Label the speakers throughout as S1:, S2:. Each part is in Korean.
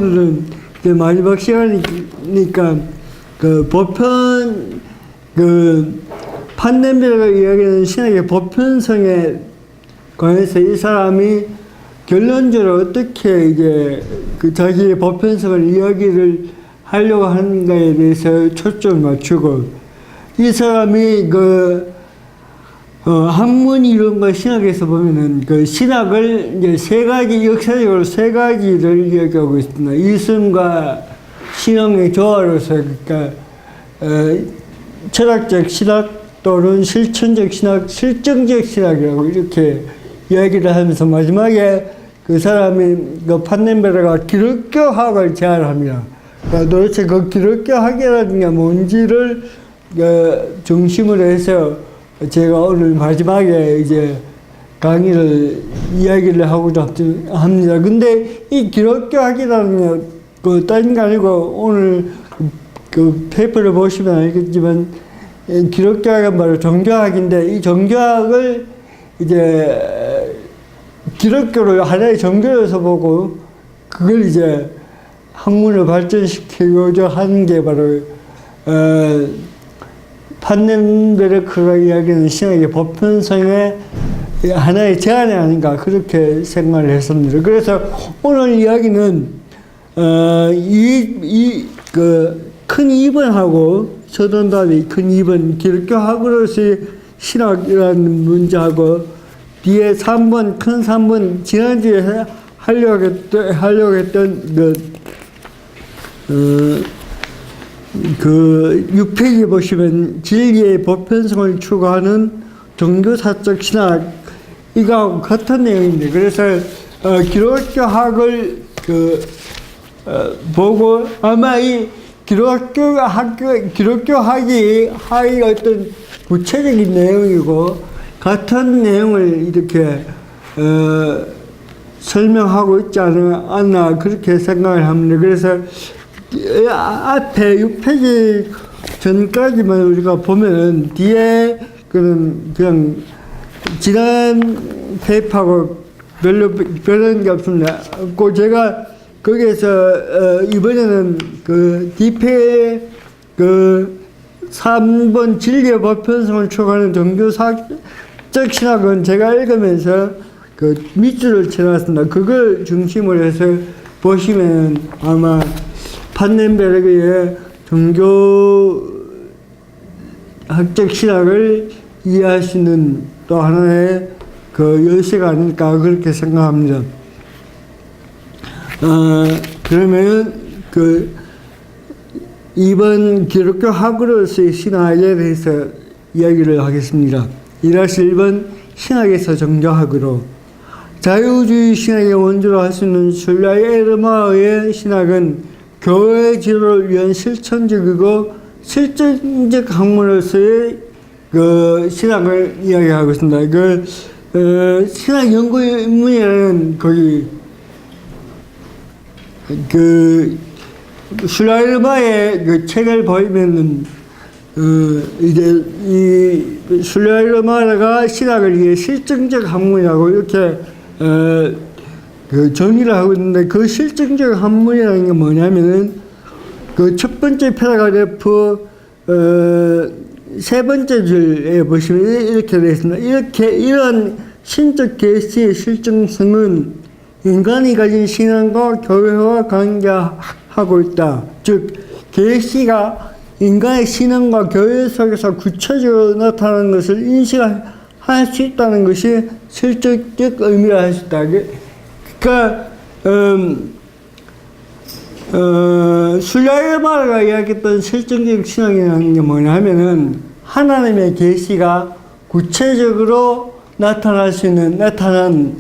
S1: 오늘은 이제 마지막 시간이니까 그 보편 판넬베르가 이야기하는 신학의 보편성에 관해서 이 사람이 결론적으로 어떻게 이제 그 자기의 보편성을 이야기를 하려고 하는가에 대해서 초점을 맞추고, 이 사람이 학문 이론과 신학에서 보면은 그 신학을 이제 세 가지, 역사적으로 세 가지를 이야기하고 있습니다. 이성과 신앙의 조화로서, 그러니까 철학적 신학 또는 실천적 신학, 실정적 신학이라고 이렇게 이야기를 하면서 마지막에 그 사람이 그 판넬베르가 기독교학을 제안합니다. 그러니까 도대체 그 기독교학이라는 게 뭔지를 중심으로 해서 제가 오늘 마지막에 이제 강의를 이야기를 하고자 합니다. 근데 이 기독교학이라는 게 다른 게 아니고, 오늘 그 페이퍼를 보시면 알겠지만 기독교학은 바로 종교학인데, 이 종교학을 이제 기독교를 하나의 종교로서 보고 그걸 이제 학문을 발전시키고자 하는 게 바로 판넬베르크가 이야기하는 신학의 보편성의 하나의 제안이 아닌가, 그렇게 생각을 했습니다. 그래서 오늘 이야기는 큰 2번하고 서론답이 큰 2번 기독교학으로서의 신학이라는 문제하고, 뒤에 3번, 큰 3번, 지난주에 하려고 했던 그 6페이지 보시면 진리의 보편성을 추구하는 종교사적 신학, 이거하고 같은 내용인데, 그래서 기독교학을 보고 아마 이 기독교학이 어떤 구체적인 내용이고 같은 내용을 이렇게 설명하고 있지 않나, 그렇게 생각을 합니다. 그래서 앞에 6페이지 전까지만 우리가 보면은 뒤에 그냥 지난 페이퍼하고 별로 변한 게 없습니다. 그 제가 거기에서 이번에는 그 뒤에 3번 진리의 보편성을 추구하는 종교사적 신학은 제가 읽으면서 그 밑줄을 쳐놨습니다. 그걸 중심으로 해서 보시면 아마 판넬베르크의 종교학적 신학을 이해할 수 있는 또 하나의 그 열쇠가 아닐까, 그렇게 생각합니다. 그러면 이번 기독교학으로서의 신학에 대해서 이야기를 하겠습니다. 1번 신학에서 종교학으로. 자유주의 신학의 원조로 할 수 있는 슐라이르마의 신학은 교회 지도를 위한 실천적이고 실전적 학문으로서의 그 신학을 이야기하고 있습니다. 신학 연구 인문이라는 거기 슐라이르마의 그 책을 보면은 이제 이 슐라이르마가 신학을 위해 실증적 학문이라고 이렇게 정의를 하고 있는데, 그 실증적 학문이라는 게 뭐냐면은 그 첫 번째 패러그래프 세 번째 줄에 보시면 이렇게 되어 있습니다. 이런 신적 계시의 실증성은 인간이 가진 신앙과 교회와 관계하고 있다. 즉 계시가 인간의 신앙과 교회 속에서 구체적으로 나타나는 것을 인식할 수 있다는 것이 실질적 의미를 할 수 있다. 그러니까 슐라이르마가 이야기했던 실증적 신앙이라는 게 뭐냐 하면은, 하나님의 계시가 구체적으로 나타난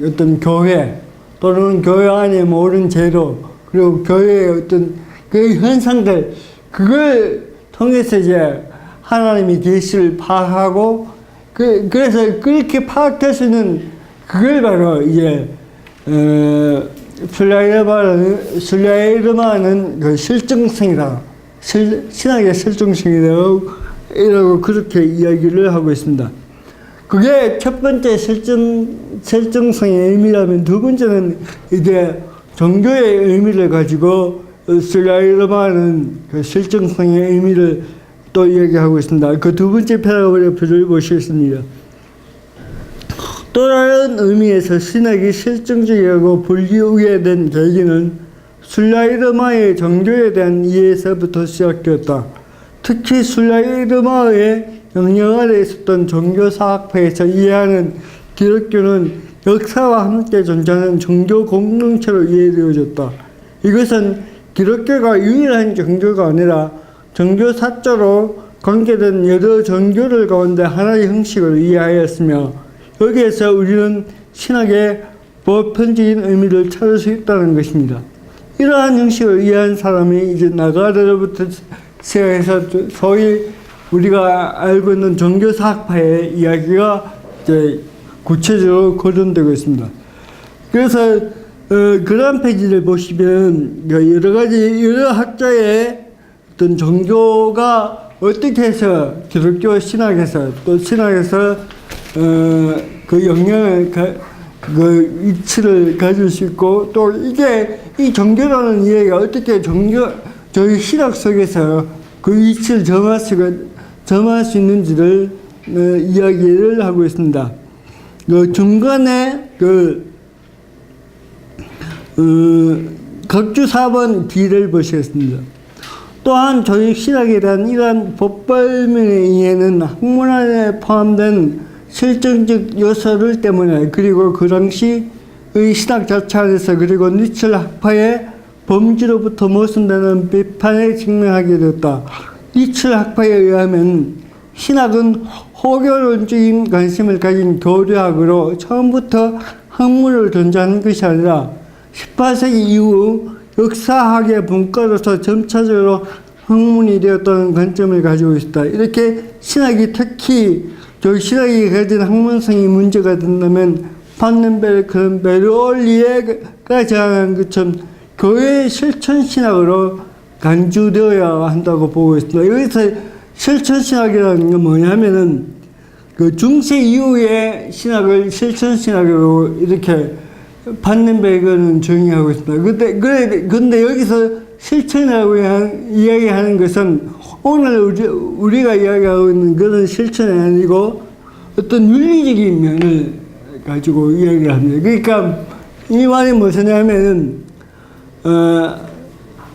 S1: 어떤 교회 또는 교회 안에 모든 제도, 그리고 교회의 어떤 그 현상들, 그걸 통해서 이제 하나님의 계시를 파악하고, 그래서 그렇게 파악할 수 있는 그걸 바로 이제 슐라이르마는 그 실증성이다, 신학의 실증성이라고 그렇게 이야기를 하고 있습니다. 그게 첫 번째 실증성의 의미라면, 두 번째는 이제 종교의 의미를 가지고 슬라이르마는 그 실증성의 의미를 또 이야기하고 있습니다. 그 두 번째 패러그래프를 보시겠습니다. 또 다른 의미에서 신학이 실증적이고 불리우게 된 계기는 슬라이르마의 종교에 대한 이해에서부터 시작되었다. 특히 슬라이르마의 영향 아래 있었던 종교사학파에서 이해하는 기독교는 역사와 함께 존재하는 종교 공동체로 이해되어졌다. 이것은 기독교가 유일한 종교가 아니라 종교사적으로 관계된 여러 종교들 가운데 하나의 형식으로 이해하였으며 여기에서 우리는 신학의 보편적인 의미를 찾을 수 있다는 것입니다. 이러한 형식을 이해한 사람이 이제 나가르로부터 시작해서 소위 우리가 알고 있는 종교사학파의 이야기가 이제 구체적으로 거론되고 있습니다. 그래서 그런 페이지를 보시면 여러 학자의 어떤 종교가 어떻게 해서 기독교 신학에서 또 신학에서 그 영향을 그 위치를 가질 수 있고 또 이게 이 종교라는 이야기가 어떻게 저희 신학 속에서 그 위치를 점할 수 있는지를 이야기를 하고 있습니다. 그 중간에 각주 4번 D를 보시겠습니다. 또한 저희 신학에 대한 이러한 법발명의 이해는 학문 안에 포함된 실증적 요소들 때문에 그리고 그 당시의 신학 자체 안에서 그리고 니첼 학파의 범주로부터 모순되는 비판에 직면하게 되었다. 니첼 학파에 의하면 신학은 호교론적인 관심을 가진 교류학으로 처음부터 학문을 존재하는 것이 아니라 18세기 이후 역사학의 분과로서 점차적으로 학문이 되었다는 관점을 가지고 있다. 이렇게 신학이 특히 저희 신학이 가진 학문성이 문제가 된다면 판넨베르크는 베르올리에가 제안한 것처럼 교회의 실천신학으로 간주되어야 한다고 보고 있습니다. 여기서 실천신학이라는 건 뭐냐면은 그 중세 이후의 신학을 실천신학으로 이렇게 판넨베르크는 정의하고 있습니다. 근데 여기서 실천이라고 이야기하는 것은 오늘 우리가 이야기하고 있는 그런 실천이 아니고 어떤 윤리적인 면을 가지고 이야기를 합니다. 그러니까 이 말이 무엇이냐면은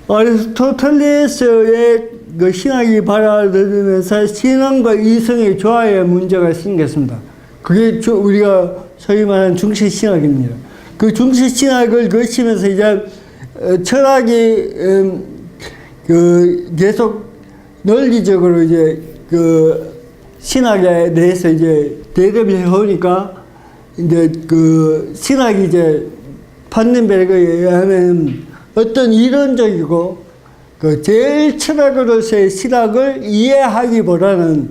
S1: 아리스토텔레스의 그 신학이 발달되면서 신앙과 이성의 조화에 문제가 생겼습니다. 그게 우리가 소위 말하는 중세 신학입니다. 그 중세 신학을 거치면서 이제 철학이 계속 논리적으로 이제 그 신학에 대해서 이제 대답을 해오니까 이제 그 신학이 이제 판넨베르크에 의하면 어떤 이론적이고 그 제일 철학으로서의 신학을 이해하기보다는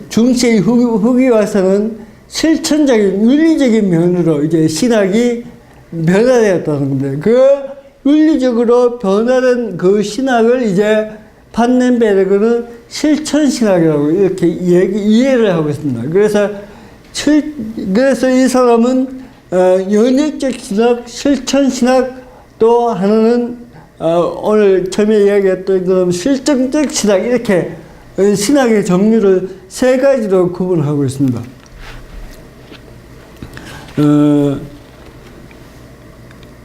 S1: 중세 후기 와서는 실천적인 윤리적인 면으로 이제 신학이 변화되었다는 겁니다. 그 윤리적으로 변화된 그 신학을 이제 판넨베르크는 실천신학이라고 이렇게 이해를 하고 있습니다. 그래서 이 사람은 연역적 신학, 실천신학 또 하나는 오늘 처음에 이야기했던 그런 실증적 신학 이렇게 신학의 종류를 세 가지로 구분하고 있습니다.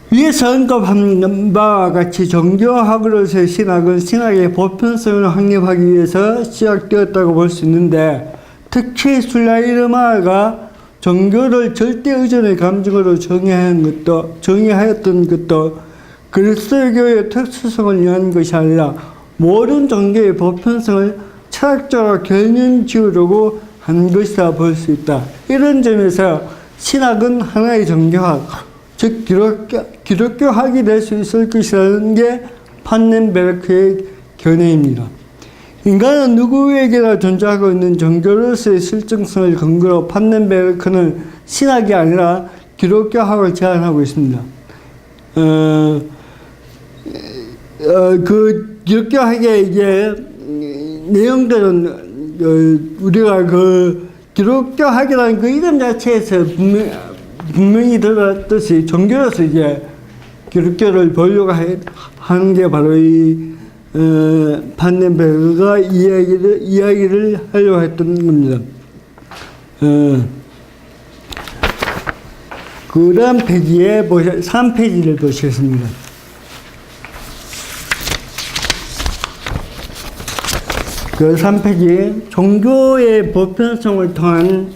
S1: 위에서 언급한 바와 같이 종교학으로서의 신학은 신학의 보편성을 확립하기 위해서 시작되었다고 볼 수 있는데 특히 슬라이르마가 종교를 절대 의존의 감정으로 정의하였던 것도 그리스도교의 특수성을 위한 것이 아니라 모든 종교의 보편성을 철학적으로 개념 지으려고 한 것이라 볼 수 있다. 이런 점에서 신학은 하나의 종교학, 즉 기독교학이 될 수 있을 것이라는 게 판넨베르크의 견해입니다. 인간은 누구에게나 존재하고 있는 종교로서의 실증성을 근거로 판넨베르크는 신학이 아니라 기독교학을 제안하고 있습니다. 그 기독교학의 이제 내용들은 우리가 그 기독교학이라는 그 이름 자체에서 분명히 들었듯이 종교로서 이제 기독교를 보려고 하는 게 바로 이 판덴베르그가 이야기를 하려고 했던 겁니다. 그 다음 페이지에 3페이지를 보시겠습니다. 그 3페이지에 종교의 보편성을 통한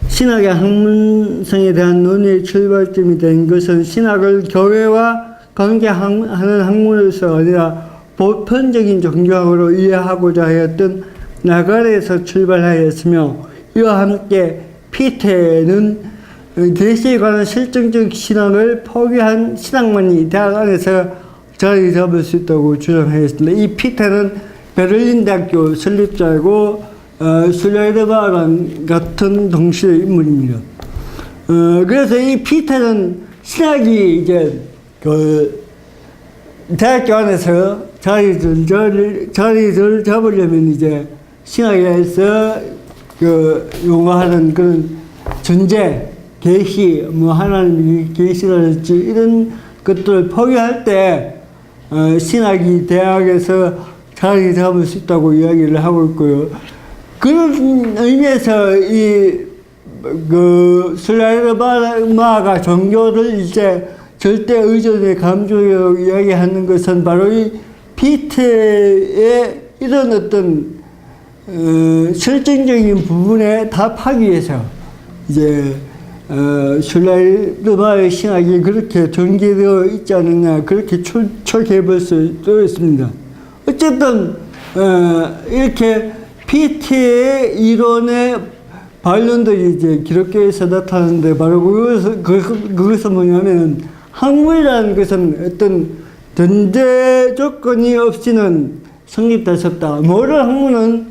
S1: 신학의 학문성에 대한 논의의 출발점이 된 것은 신학을 교회와 관계하는 학문에서 아니라 보편적인 종교학으로 이해하고자 하였던 나갈에서 출발하였으며, 이와 함께 피테는 계시에 관한 실증적 신학을 포기한 신학만이 대학 안에서 자리 잡을 수 있다고 주장하였습니다. 이 피테는 베를린 대학교 설립자이고 슐라이더바랑 같은 동시의 인물입니다. 그래서 이 피테는 신학이 이제 그 대학교 안에서 자리를 잡으려면 이제 신학에서 그 용어하는 그런 존재, 계시, 뭐 하나님의 계시라든지 이런 것들을 포기할 때 신학이 대학에서 자리 잡을 수 있다고 이야기를 하고 있고요. 그런 의미에서 그 슬라이드마가 종교를 이제 절대 의존의 감정이라고 이야기하는 것은 바로 이 피테의 이런 어떤 실증적인 부분에 답하기 위해서 이제 슬라이드마의 신학이 그렇게 전개되어 있지 않느냐, 그렇게 추측해 볼 수도 있습니다. 어쨌든 이렇게 피테의 이론의 반론들이 이제 기독교에서 나타나는데, 바로 그것은 뭐냐면, 학문이라는 것은 어떤 전제 조건이 없이는 성립될 수 없다. 모든 학문은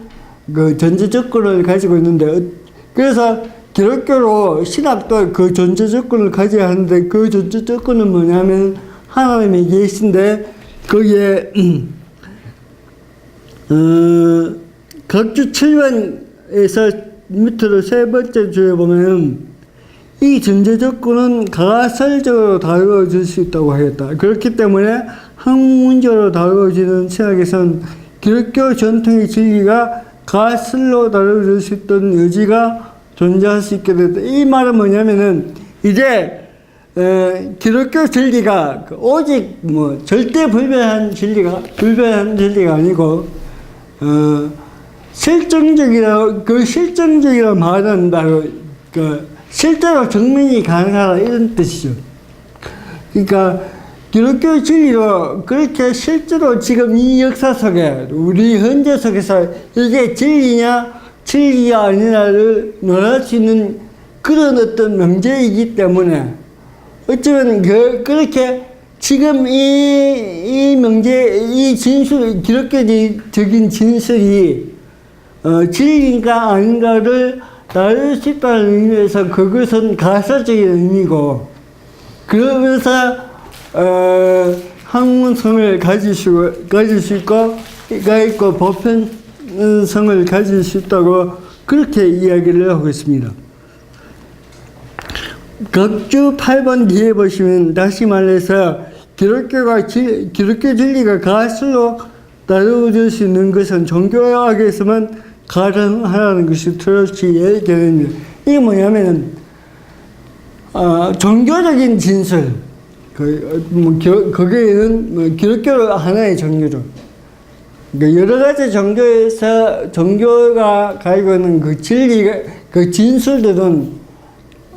S1: 그 전제 조건을 가지고 있는데, 그래서 기독교로 신학도 그 전제 조건을 가져야 하는데, 그 전제 조건은 뭐냐면 하나님의 계시인데, 거기에 각주 7번에서 밑으로 세 번째 주에 보면 이 전제 조건은 가설적으로 다루어질 수 있다고 하겠다. 그렇기 때문에 학문적으로 다루어지는 신학에서는 기독교 전통의 진리가 가설로 다루어질 수 있던 여지가 존재할 수 있게 됐다. 이 말은 뭐냐면은 이제 기독교 진리가 오직 뭐 절대 불변한 진리가 아니고 실증적이라 말은 바로 실제로 증명이 가능하다 이런 뜻이죠. 그러니까 기독교 진리로 그렇게 실제로 지금 이 역사 속에 우리 현재 속에서 이게 진리가 아니냐를 논할 수 있는 그런 어떤 명제이기 때문에 어쩌면 그렇게 지금 이 명제, 이 진술, 기독교적인 진술이 진리인가 아닌가를 다룰 수 있다는 의미에서 그것은 가설적인 의미고, 그러면서 학문성을 가질 수 있고 보편성을 가질 수 있다고 그렇게 이야기를 하고 있습니다. 각주 8번 뒤에 보시면 다시 말해서 기독교 진리가 가설로 다루어질 수 있는 것은 종교학에서만 가능하다는 것이 트러치 얘기됩니다. 이게 뭐냐면은 종교적인 진술, 거기에는 기독교 하나의 종교죠. 그러니까 여러 가지 종교가 가지고 있는 그 진리가, 그 진술들은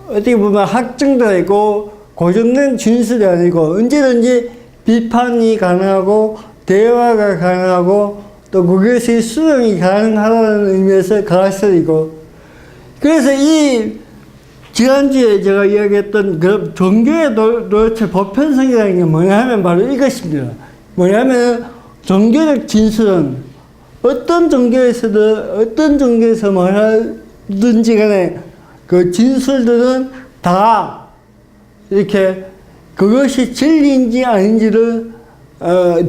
S1: 어떻게 보면 확증도 있고 고정된 진술이 아니고 언제든지 비판이 가능하고 대화가 가능하고 또 그것이 수용이 가능하다는 의미에서 가설이고, 그래서 이 지난주에 제가 이야기했던 그 종교의 도대체 보편성이라는 게 뭐냐 하면 바로 이것입니다. 뭐냐면 종교적 진술은 어떤 종교에서 말하든지 간에 그 진술들은 다 이렇게 그것이 진리인지 아닌지를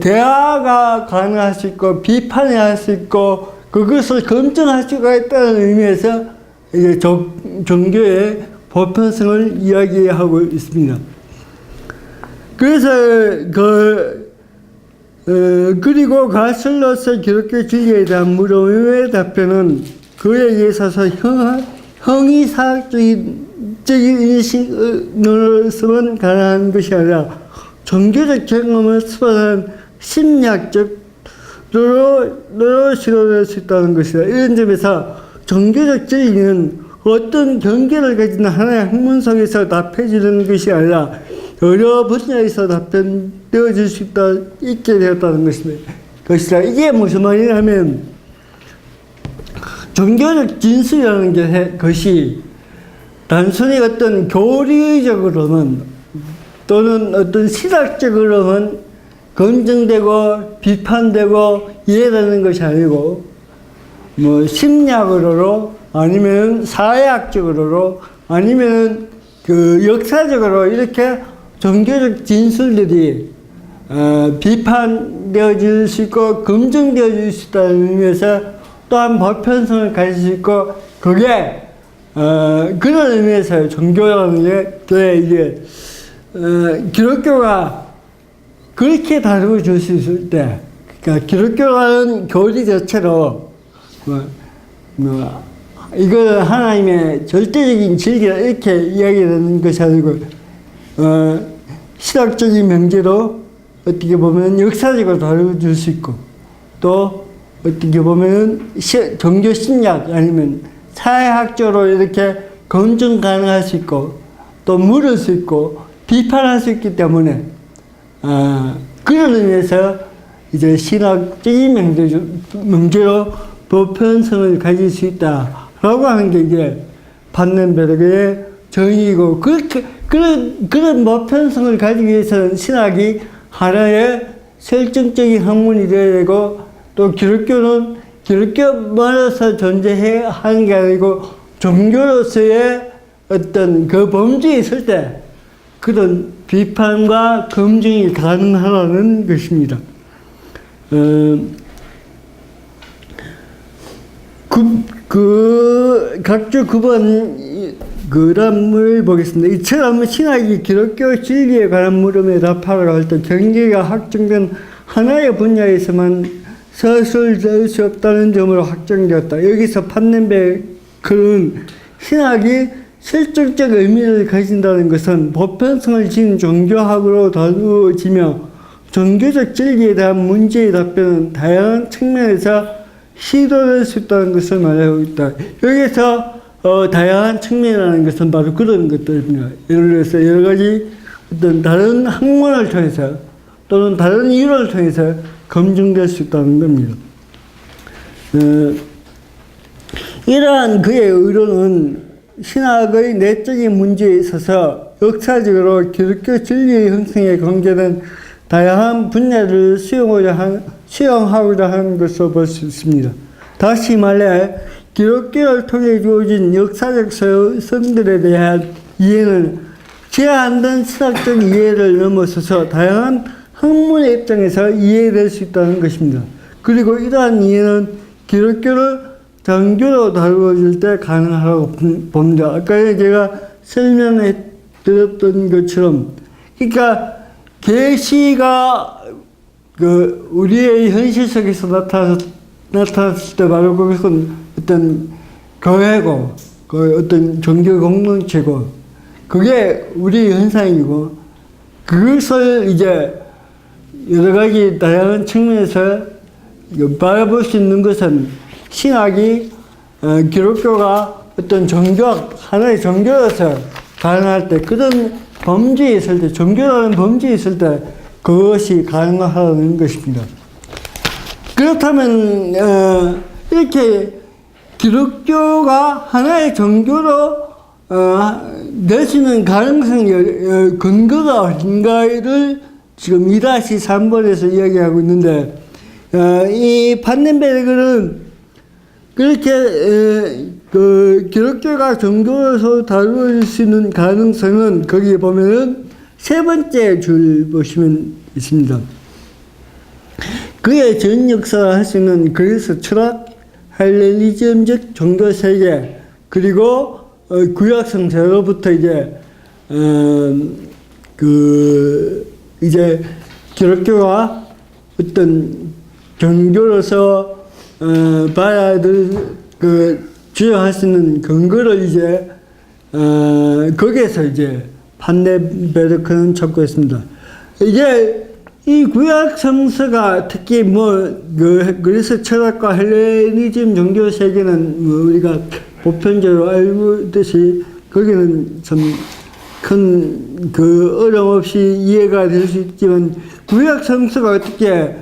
S1: 대화가 가능할 수 있고 비판할 수 있고 그것을 검증할 수가 있다는 의미에서 이제 종교의 보편성을 이야기하고 있습니다. 그래서 그리고 가설로서 기독교 진리에 대한 물음의 답변은 그에 있어서 형이사학적인 인식으로서만 가능한 것이 아니라 종교적 경험을 수반한 심리학적으로 실현할 수 있다는 것이다. 이런 점에서 종교적 진리는 어떤 경계를 가진 하나의 학문 속에서 답해지는 것이 아니라 여러 분야에서 답변되어질 수 있게 되었다는 것이다. 이게 무슨 말이냐면 종교적 진술이라는 것이 단순히 어떤 교리적으로는 또는 어떤 시각적으로는 검증되고 비판되고 이해되는 것이 아니고 뭐 심리학으로 아니면 사회학적으로 아니면 그 역사적으로 이렇게 종교적 진술들이 비판되어질 수 있고 검증되어질 수 있다는 의미에서 또한 보편성을 가질 수 있고 그게 그런 의미에서 종교라는 게 이제 기독교가 그렇게 다루어 줄 수 있을 때 그러니까 기독교라는 교리 자체로 이거 하나님의 절대적인 진리라 이렇게 이야기하는 것이 아니고 시각적인 명제로 어떻게 보면 역사적으로 다뤄줄 수 있고 또 어떻게 보면 종교 심리학 아니면 사회학적으로 이렇게 검증 가능할 수 있고 또 물을 수 있고 비판할 수 있기 때문에 그런 의미에서 이제 신학적인 명제로 보편성을 가질 수 있다라고 하는 게 이제 반넨베르그의 정의이고 그런 보편성을 가지기 위해서는 신학이 하나의 설정적인 학문이 되어야 되고 또 기독교는 기독교만으로서 존재해야 하는 게 아니고 종교로서의 어떤 그 범주에 있을 때 그런 비판과 검증이 가능하다는 것입니다. 각주 9번 그람을 보겠습니다. 이처럼 신학이 기독교 진리에 관한 물음에 답하라고 할 때 경계가 확정된 하나의 분야에서만 서술될 수 없다는 점으로 확정되었다. 여기서 판넨베르크는 신학이 실질적 의미를 가진다는 것은 보편성을 지닌 종교학으로 다루어지며 종교적 진리에 대한 문제의 답변은 다양한 측면에서 시도될 수 있다는 것을 말하고 있다. 여기서 다양한 측면이라는 것은 바로 그런 것들입니다. 예를 들어서 여러 가지 어떤 다른 학문을 통해서 또는 다른 이론을 통해서 검증될 수 있다는 겁니다. 이러한 그의 의론은 신학의 내적인 문제에 있어서 역사적으로 기독교 진리의 형성에 관계된 다양한 분야를 수용하고자 하는 것으로 볼 수 있습니다. 다시 말해 기독교를 통해 주어진 역사적 서성들에 대한 이해는 제한된 신학적 이해를 넘어서서 다양한 학문의 입장에서 이해될 수 있다는 것입니다. 그리고 이러한 이해는 기독교를 정교로 다루어질 때 가능하다고 봅니다. 아까 제가 설명해 드렸던 것처럼 그러니까 계시가 우리의 현실 속에서 나타났을 때 바로 그것은 어떤 교회고 어떤 종교 공동체고 그게 우리 현상이고 그것을 이제 여러 가지 다양한 측면에서 바라볼 수 있는 것은 신학이 기독교가 어떤 하나의 종교로서 가능할 때 그런 범주에 있을 때 종교라는 범주에 있을 때 그것이 가능하다는 것입니다. 그렇다면 이렇게 기독교가 하나의 종교로 될 수 있는 가능성의 근거가 어딘가를 지금 2-3번에서 이야기하고 있는데 이 판넨베르그는 그렇게 기독교가 종교로서 다루어질 수 있는 가능성은 거기에 보면은 세 번째 줄 보시면 있습니다. 그의 전 역사를 할 수 있는 그리스 철학, 헬레니즘적 종교 세계 그리고 구약성서로부터 이제 이제 기독교가 어떤 종교로서 받아들 주장할 수 있는 근거를 이제 거기에서 이제 판네베르크는 찾고 있습니다. 이게 이 구약 성서가 특히 그리스 철학과 헬레니즘 종교 세계는 우리가 보편적으로 알듯이 거기는 참 큰 어려움 없이 이해가 될 수 있지만 구약 성서가 어떻게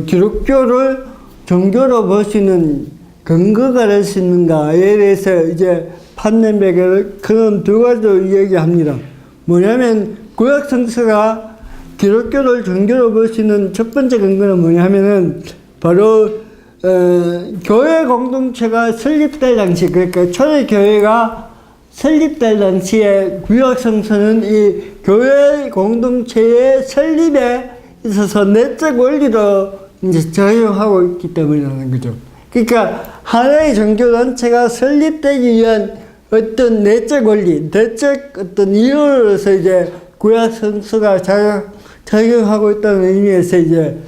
S1: 기독교를 종교로 볼 수 있는 근거가 될 수 있는가에 대해서 이제 판네베르크는 두 가지로 이야기합니다. 뭐냐면 구약 성서가 기독교를 종교로 볼 수 있는 첫 번째 근거는 뭐냐면은 바로 교회 공동체가 설립될 당시, 그러니까 초대 교회가 설립될 당시에 구약 성서는 이 교회 공동체의 설립에 있어서 내적 원리로 이제 적용하고 있기 때문이라는 거죠. 그러니까 하나의 종교단체가 설립되기 위한 어떤 내적 원리, 내적 어떤 이유로서 이제 구약 성서가 작용하고 있다는 의미에서 이제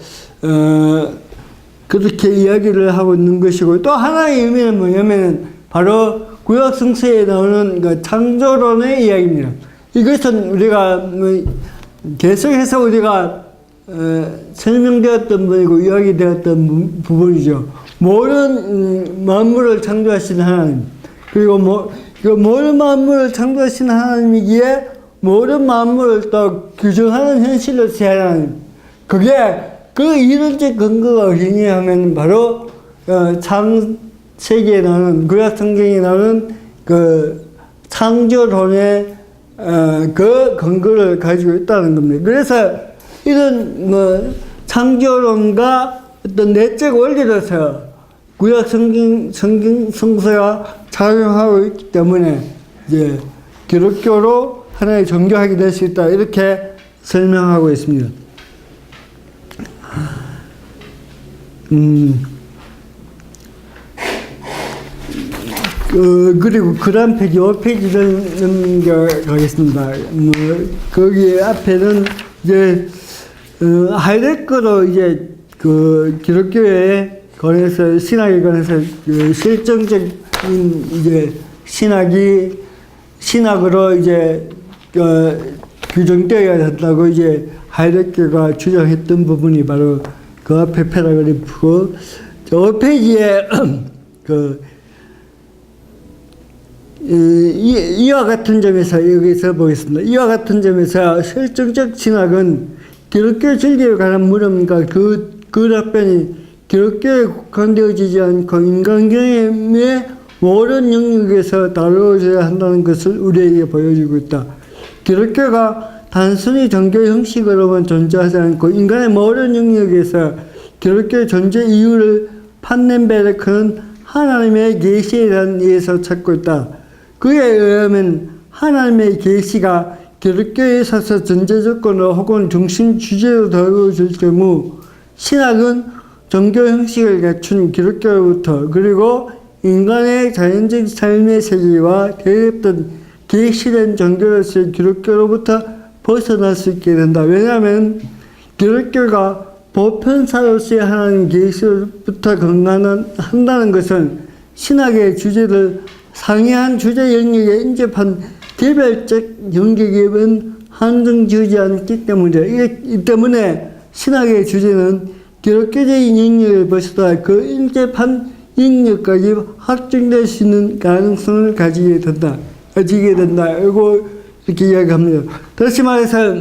S1: 그렇게 이야기를 하고 있는 것이고, 또 하나의 의미는 뭐냐면은 바로 구약 성서에 나오는 그 창조론의 이야기입니다. 이것은 우리가 계속해서 우리가 설명되었던 부분이고 이야기되었던 부분이죠. 모든 만물을 창조하신 하나님, 그리고 모든 만물을 창조하신 하나님이기에 모든 만물을 또 규정하는 현실로서의 하나님, 그게 그 이론적 근거가 어디냐 하면 바로 창세기에 나오는, 구약 성경에 나오는 그 창조론의 그 근거를 가지고 있다는 겁니다. 그래서 이런 창조론과 어떤 내적 원리로서 구약 성서가 작용하고 있기 때문에 이제 기독교로 하나의 종교학이 될 수 있다, 이렇게 설명하고 있습니다. 그리고 그 다음 페이지, 5페이지를 넘겨가겠습니다. 거기 앞에는 이제, 하이데거로 이제 그 기독교에 관해서, 신학에 관해서 실정적인 이제 신학으로 이제 규정되어야 된다고 이제 하이데거가 주장했던 부분이 바로 그 앞에 패러그래프고, 5페이지에 이와 같은 점에서 여기서 보겠습니다. 이와 같은 점에서 실증적 신학은 기독교 진리에 관한 물음과 그 답변이 기독교에 국한되어지지 않고 인간 경험의 모든 영역에서 다루어져야 한다는 것을 우리에게 보여주고 있다. 기독교가 단순히 종교 형식으로만 존재하지 않고 인간의 모든 영역에서 기독교의 존재 이유를 판넨베르크는 하나님의 계시에 대한 이해에서 찾고 있다. 그에 의하면 하나님의 계시가 기독교에 있어서 전제 조건으로 혹은 중심 주제로 다루어질 경우 신학은 종교 형식을 갖춘 기독교로부터, 그리고 인간의 자연적 삶의 세계와 대립된 계시된 종교로서의 기독교로부터 벗어날 수 있게 된다. 왜냐하면 기독교가 보편사로서의 하나님 계시로부터 건강한다는 것은 신학의 주제를 상이한 주제 영역에 인접한 개별적 영역에는 한정지지 않기 때문이다. 이 때문에 신학의 주제는 기독교적인 영역을 벗어나 그 인접한 영역까지 확정될 수 있는 가능성을 가지게 된다. 이거 이렇게 이야기합니다. 다시 말해서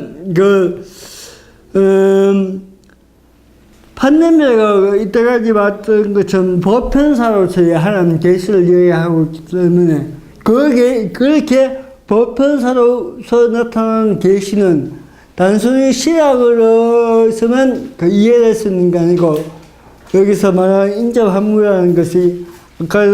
S1: 판네베르크가 이때까지 봤던 것처럼 보편사로서의 하나님 계시를 이해하고 있기 때문에 그렇게 보편사로서 나타나는 계시는 단순히 신학으로서만 이해될 수 있는 게 아니고, 여기서 말하는 인접한무라는 것이 아까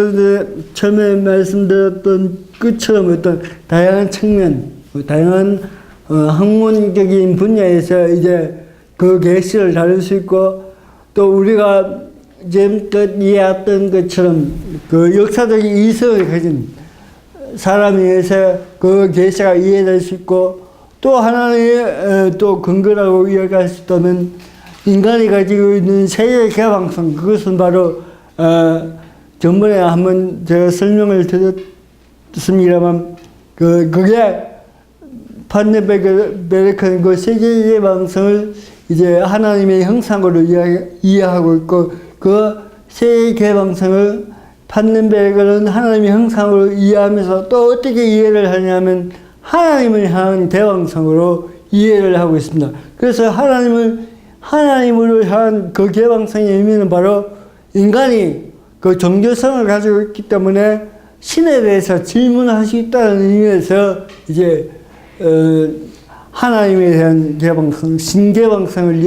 S1: 처음에 말씀드렸던 것처럼 어떤 다양한 측면, 다양한 학문적인 분야에서 이제 그 계시를 다룰 수 있고, 또 우리가 지금껏 이해했던 것처럼 그 역사적인 이성을 가진 사람에 의해서 그 계시가 이해될 수 있고, 또 하나의 또 근거라고 이야기할 수 있다면 인간이 가지고 있는 세계 개방성, 그것은 바로 전번에 한번 제가 설명을 드렸습니다만 그게 판네베르크는 그 세계 개방성을 이제 하나님의 형상으로 이해하고 있고, 그 세계 개방성을 판넨베르크는 하나님의 형상으로 이해하면서 또 어떻게 이해를 하냐면 하나님을 향한 개방성으로 이해를 하고 있습니다. 그래서 하나님으로 향한 그 개방성의 의미는 바로 인간이 그 종교성을 가지고 있기 때문에 신에 대해서 질문할 수 있다는 의미에서 이제 하나님에 대한 개방성, 신개방성을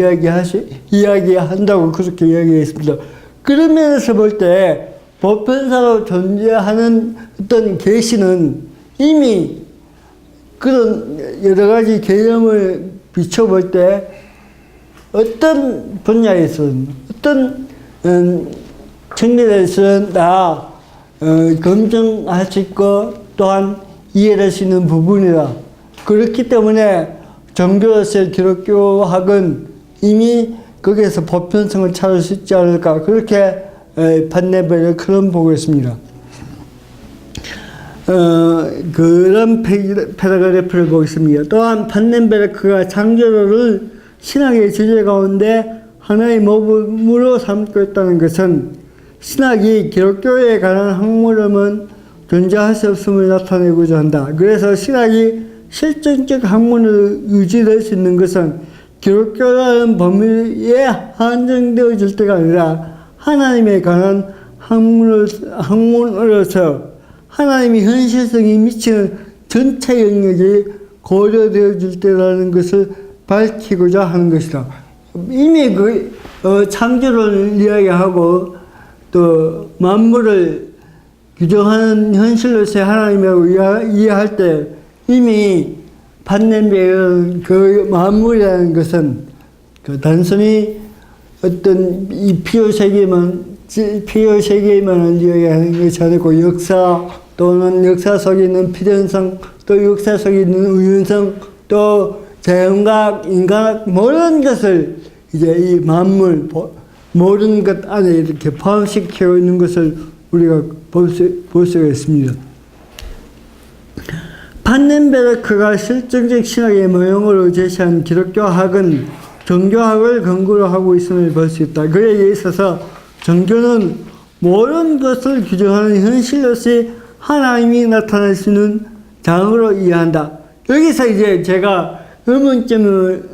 S1: 이야기한다고 그렇게 이야기했습니다. 그런 면에서 볼 때 보편사로 존재하는 어떤 계시는 이미 그런 여러 가지 개념을 비춰볼 때 어떤 분야에서는 어떤 측면에서는 다 검증할 수 있고 또한 이해할 수 있는 부분이다. 그렇기 때문에 종교로서의 기독교학은 이미 거기에서 보편성을 찾을 수 있지 않을까, 그렇게 판네베르크는 보고 있습니다. 그런 패러그래프를 보고 있습니다. 또한 판넨베르크가 창조론을 신학의 주제 가운데 하나의 모범으로 삼고 있다는 것은 신학이 기독교에 관한 학문은 존재할 수 없음을 나타내고자 한다. 그래서 신학이 실존적 학문을 유지될 수 있는 것은 기독교라는 범위에 한정되어질 때가 아니라 하나님에 관한 학문으로서 하나님의 현실성이 미치는 전체 영역이 고려되어질 때라는 것을 밝히고자 하는 것이다. 이미 창조론을 이야기하고 또 만물을 규정하는 현실로서의 하나님이라고 이해할 때 이미 판넨베르크는 그 만물이라는 것은 단순히 어떤 이 피어 세계만을 이야기하는 것이 아니고 역사 또는 역사 속에 있는 필연성 또 역사 속에 있는 우연성 또 자연과학, 인간학 모든 것을 이제 이 만물 모든 것 안에 이렇게 포함시켜 있는 것을 우리가 볼 수가 있습니다. 판넨베르크가 실증적 신학의 모형으로 제시한 기독교학은 종교학을 근거로 하고 있음을 볼 수 있다. 그에 있어서 종교는 모든 것을 규정하는 현실로서의 하나님이 나타날 수 있는 장으로 이해한다. 여기서 이제 제가 의문점을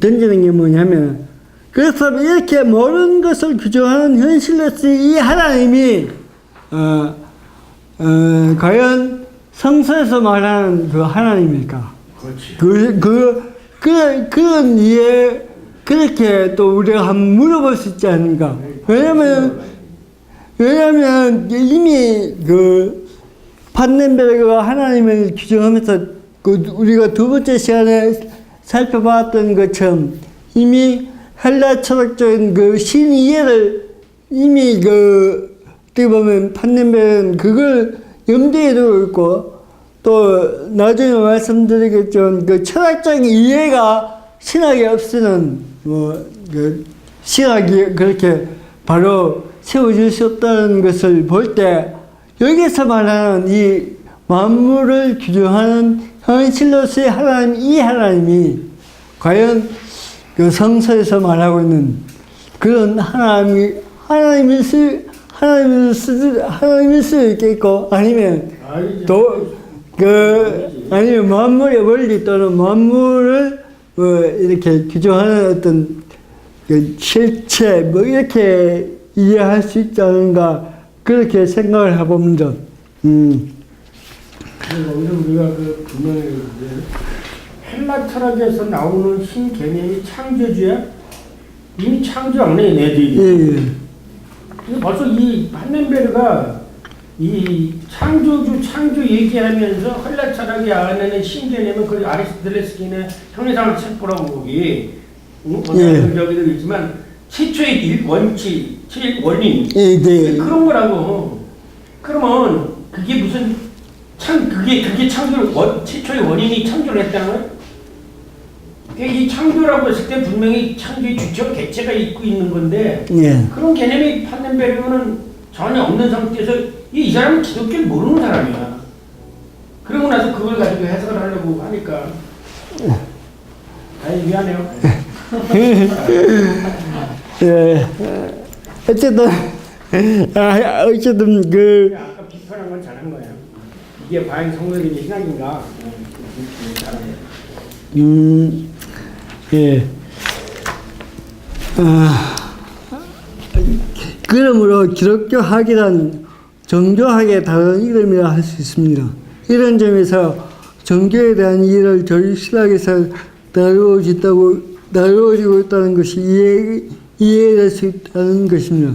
S1: 던지는 게 뭐냐면, 그래서 이렇게 모든 것을 규정하는 현실로서의 이 하나님이 과연 성서에서 말하는 그 하나님일까? 그렇지. 그런 이해, 그렇게 또 우리가 한번 물어볼 수 있지 않는가? 왜냐면 이미 판넨베르크가 하나님을 규정하면서 우리가 두 번째 시간에 살펴봤던 것처럼 이미 헬라 철학적인 신 이해를 이미 어떻게 보면 판넨베르크는 그걸 염두에 두고 있고, 또 나중에 말씀드리겠지만 철학적인 이해가 신학에 없으면 신학이 그렇게 바로 세워질 수 없다는 것을 볼 때 여기서 말하는 이 만물을 규정하는 현실로서의 하나님, 이 하나님이 과연 성서에서 말하고 있는 그런 하나님일 수 있겠고, 아니면 아니면 만물의 원리 또는 만물을 이렇게 규정하는 어떤 실체 이렇게 이해할 수 있지 않은가, 그렇게 생각을 해봅니다.
S2: 우리가 분명히 헬라 철학에서 나오는 신 개념이 창조주야? 이미 창조 안 해, 내들이. 예. 벌써 이 판넨베르크가 이 창조 얘기하면서 헬라 철학이 안에는 신 개념은 그 아리스토텔레스키의 형례상을 책 보라고 거기. 저기도 있지만 최초의 원칙, 원인. 그런 거라고. 그러면 그게 무슨 그게 최초의 원인이 창조를 했다는 거예요? 이 창조라고 했을 때 분명히 창조의 주체와 객체가 있고 있는 건데,
S1: 예.
S2: 그런 개념이 판덴베르그는 전혀 없는 상태에서 이 사람은 기독교를 모르는 사람이야. 그러고 나서 그걸 가지고 해석을 하려고 하니까 아니 미안해요.
S1: 예. 어쨌든
S2: 아까 비판한 건 잘한 거예요. 이게 과연 성도들의 신앙인가?
S1: 예. 그러므로 기독교 학이란 종교학의 다른 이름이라 할 수 있습니다. 이런 점에서 종교에 대한 이해를 절실하게서 나누어지고 있다는 것이 이해될 수 있다는 것입니다.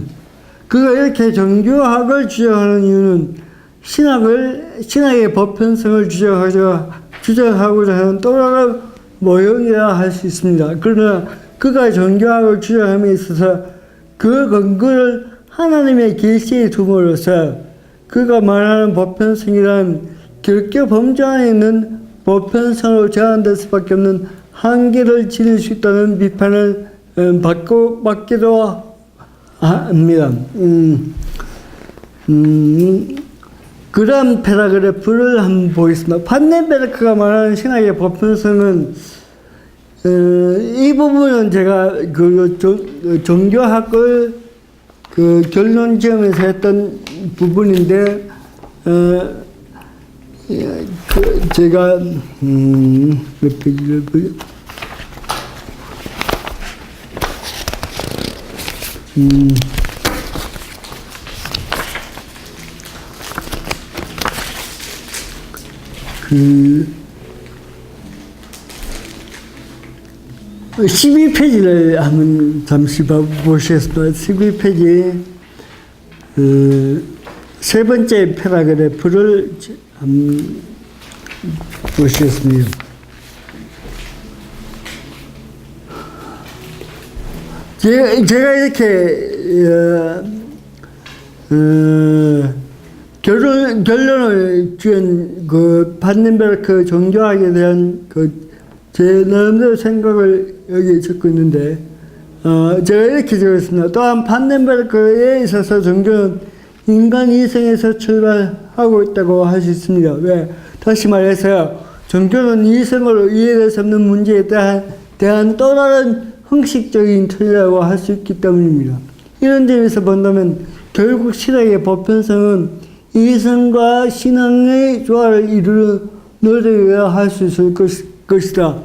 S1: 그가 이렇게 종교학을 주장하는 이유는 신학의 보편성을 주장하고자 하는 또 다른 모형이라 할 수 있습니다. 그러나 그가 종교학을 주장함에 있어서 그 근거를 하나님의 계시에 둠으로써 그가 말하는 보편성이란 기독교 범주 안에 있는 보편성으로 제한될 수밖에 없는 한계를 지닐 수 있다는 비판을 받기도 합니다. 그런 패러그래프를 한번 보겠습니다. 판덴베르크가 말하는 신학의 보편성은 이 부분은 제가 종교학을 결론 지으면서 했던 부분인데 제가 몇 페이지를 보죠? 그 12페이지를 한번 잠시 보시겠습니다. 12페이지 세 번째 패러그래프를 한번 보시겠습니다. 제가 이렇게 결론을 지은 그 판덴베르크 종교학에 대한 제 나름대로 생각을 여기 적고 있는데, 제가 이렇게 적었습니다. 또한 판덴베르크에 있어서 종교는 인간 이성에서 출발하고 있다고 할 수 있습니다. 왜? 다시 말해서 종교는 이성으로 이해될 수 없는 문제에 대한 또 다른 형식적인 틀이라고 할 수 있기 때문입니다. 이런 점에서 본다면 결국 신학의 보편성은 이성과 신앙의 조화를 이루는 노력이라 할 수 있을 것이다.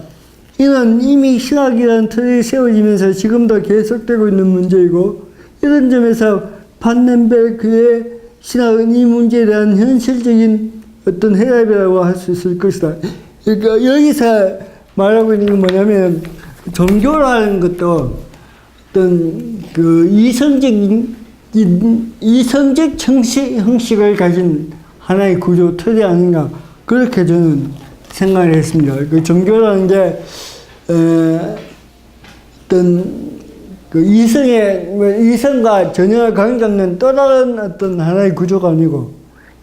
S1: 이는 이미 신학이라는 틀이 세워지면서 지금도 계속되고 있는 문제이고, 이런 점에서 판덴베르크의 신학은 이 문제에 대한 현실적인 어떤 해답이라고 할 수 있을 것이다. 그러니까 여기서 말하고 있는 건 뭐냐면, 종교라는 것도 어떤 이성적 형식을 가진 하나의 구조, 틀이 아닌가, 그렇게 저는 생각을 했습니다. 그 종교라는 게, 어떤, 이성과 전혀 관계없는 또 다른 어떤 하나의 구조가 아니고,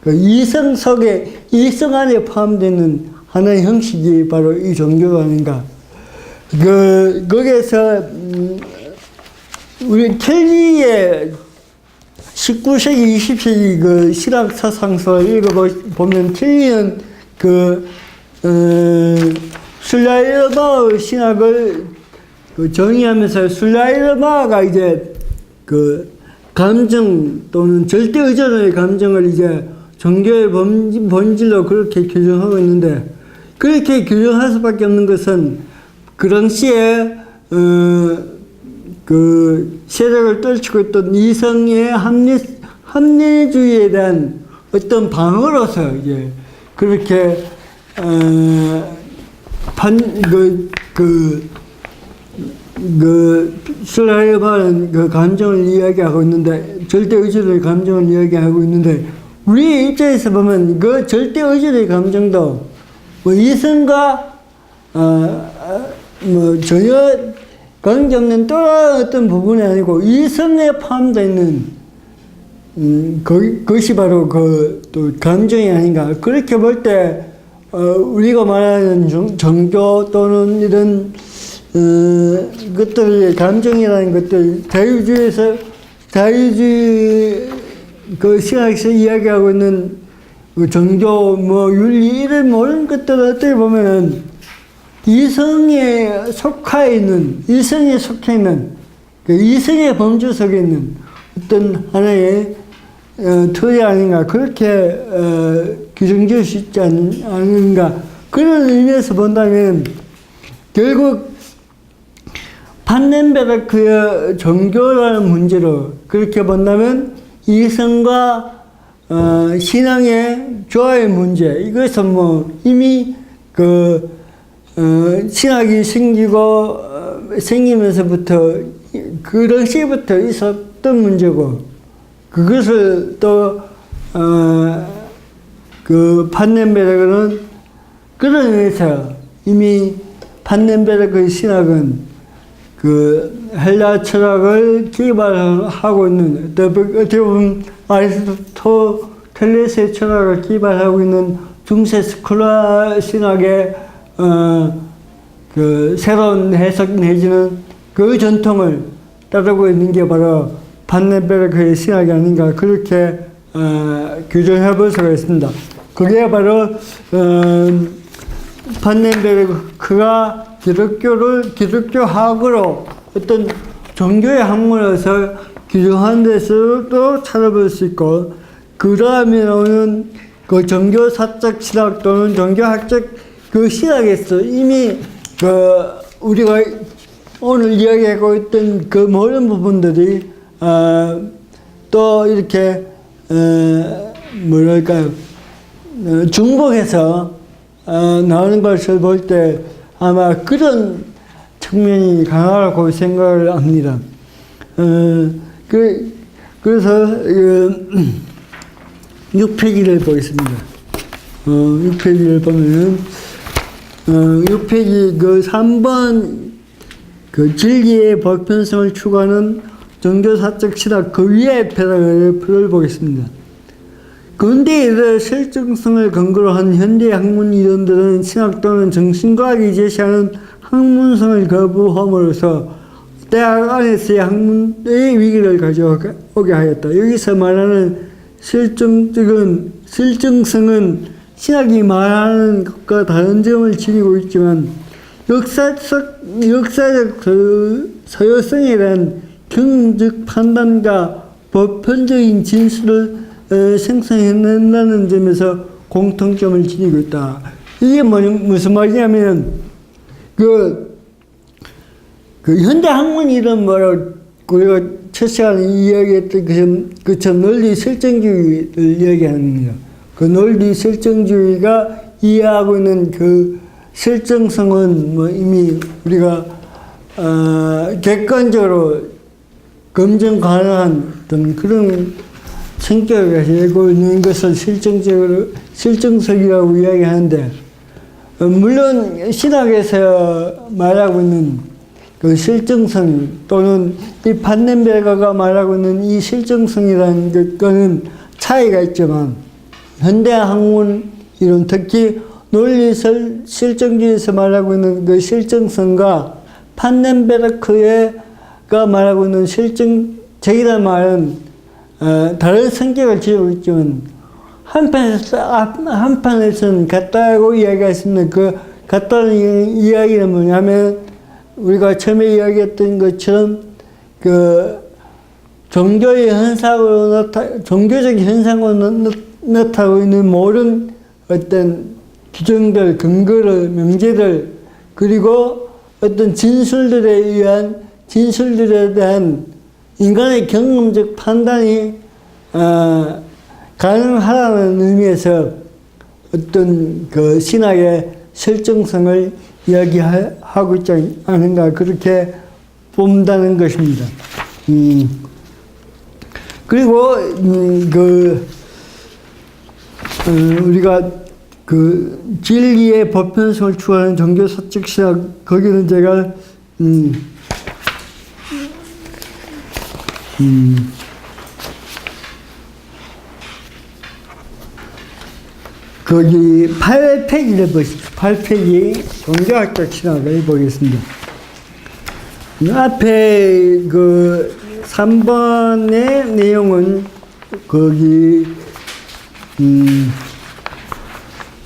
S1: 이성 속에, 이성 안에 포함되는 하나의 형식이 바로 이 종교가 아닌가. 거기에서, 우리 켈리의 19세기, 20세기 그 신학 사상서를 읽어보면 켈리는 슬라이르바의 신학을 정의하면서 슬라이르바가 이제 감정 또는 절대 의존의 감정을 이제 종교의 본질로 그렇게 규정하고 있는데, 그렇게 규정할 수밖에 없는 것은 그 당시에 세력을 떨치고 있던 이성의 합리주의에 대한 어떤 방어로서 이제 그렇게 슬라이바는 감정을 이야기하고 있는데, 절대 의존의 감정을 이야기하고 있는데, 우리 입장에서 보면 그 절대 의존의 감정도 이성과 전혀 관계없는 또 어떤 부분이 아니고 이성에 포함되어 있는 그것이 바로 또 감정이 아닌가. 그렇게 볼 때, 우리가 말하는 종교 또는 이런, 것들의 감정이라는 것들, 자유주의 그 신학에서 이야기하고 있는 그 종교, 윤리, 이런 모든 것들을 어떻게 보면은 이성에 속해 있는, 그 이성의 범주 속에 있는 어떤 하나의 틀이 아닌가, 그렇게 규정지을 수 있지 않은가. 그런 의미에서 본다면 결국 판넨베르크의 종교라는 문제로 그렇게 본다면 이성과 신앙의 조화의 문제, 이것은 이미 신학이 생기면서부터 그런 시부터 있었던 문제고, 그것을 또 판넨베르크는 그런 의미에서 이미 판넨베르크의 신학은 헬라 철학을 기발하고 있는, 어떻게 보면 아리스토텔레스의 철학을 기발하고 있는 중세 스콜라 신학의 새로운 해석 내지는 그 전통을 따르고 있는 게 바로 판넨베르크의 신학이 아닌가, 그렇게 규정해 볼 수가 있습니다. 그게 바로 판넨베르크가 기독교학으로 어떤 종교의 학문에서 규정한 데서도 찾아볼 수 있고, 그 다음에 나오는 그 종교사적 신학 또는 종교학적 그 신학에서 이미 우리가 오늘 이야기하고 있던 그 모든 부분들이 또 이렇게 뭐랄까요, 중복해서 나오는 것을 볼 때 아마 그런 측면이 강하다고 생각을 합니다. 그래서 6페이지를 보겠습니다. 6페이지를 보면은 6페이지 3번 진리의 보편성을 추구하는 종교사적 신학 그 위에 패러그래프를 보겠습니다. 근대의 실증성을 근거로 한 현대 학문 이론들은 신학 또는 정신과학이 제시하는 학문성을 거부함으로써 대학 안에서의 학문의 위기를 가져오게 하였다. 여기서 말하는 실증성은 신학이 말하는 것과 다른 점을 지니고 있지만 역사적 소요성에 대한 경험적 판단과 보편적인 진술을 생성해낸다는 점에서 공통점을 지니고 있다. 이게 무슨 말이냐면, 현대 학문 이런 우리가 첫 시간에 이야기했던 그처럼 논리 실증주의를 이야기하는 거예요. 그 논리 실증주의가 이해하고 있는 그 실증성은 이미 우리가 객관적으로 검증 가능한 어떤 그런 성격을 가지고 있는 것을 실증성이라고 이야기하는데, 물론 신학에서 말하고 있는 그 실증성 또는 이 판넨베르크가 말하고 있는 이 실증성이라는 것과는 차이가 있지만, 현대 학문 이론, 특히 논리 실증주의에서 말하고 있는 그 실증성과 판넨베르크가 말하고 있는 실증적이라는 말은 다른 성격을 지니고 있지만, 한편에서는 같다고 이야기했습니다. 그 같다는 이야기는 뭐냐면, 우리가 처음에 이야기했던 것처럼 종교적 현상으로 나타나고 있는 모든 어떤 규정들, 근거를, 명제들, 그리고 어떤 진술들에 대한 인간의 경험적 판단이 가능하다는 의미에서 어떤 그 신학의 실증성을 이야기하고 있지 않은가, 그렇게 본다는 것입니다. 그리고 우리가 진리의 보편성을 추구하는 종교사적 신학, 거기는 제가 거기 8페이지를 보십시오. 8페이지 종교학적 신학을 보겠습니다. 앞에 그 3번의 내용은 거기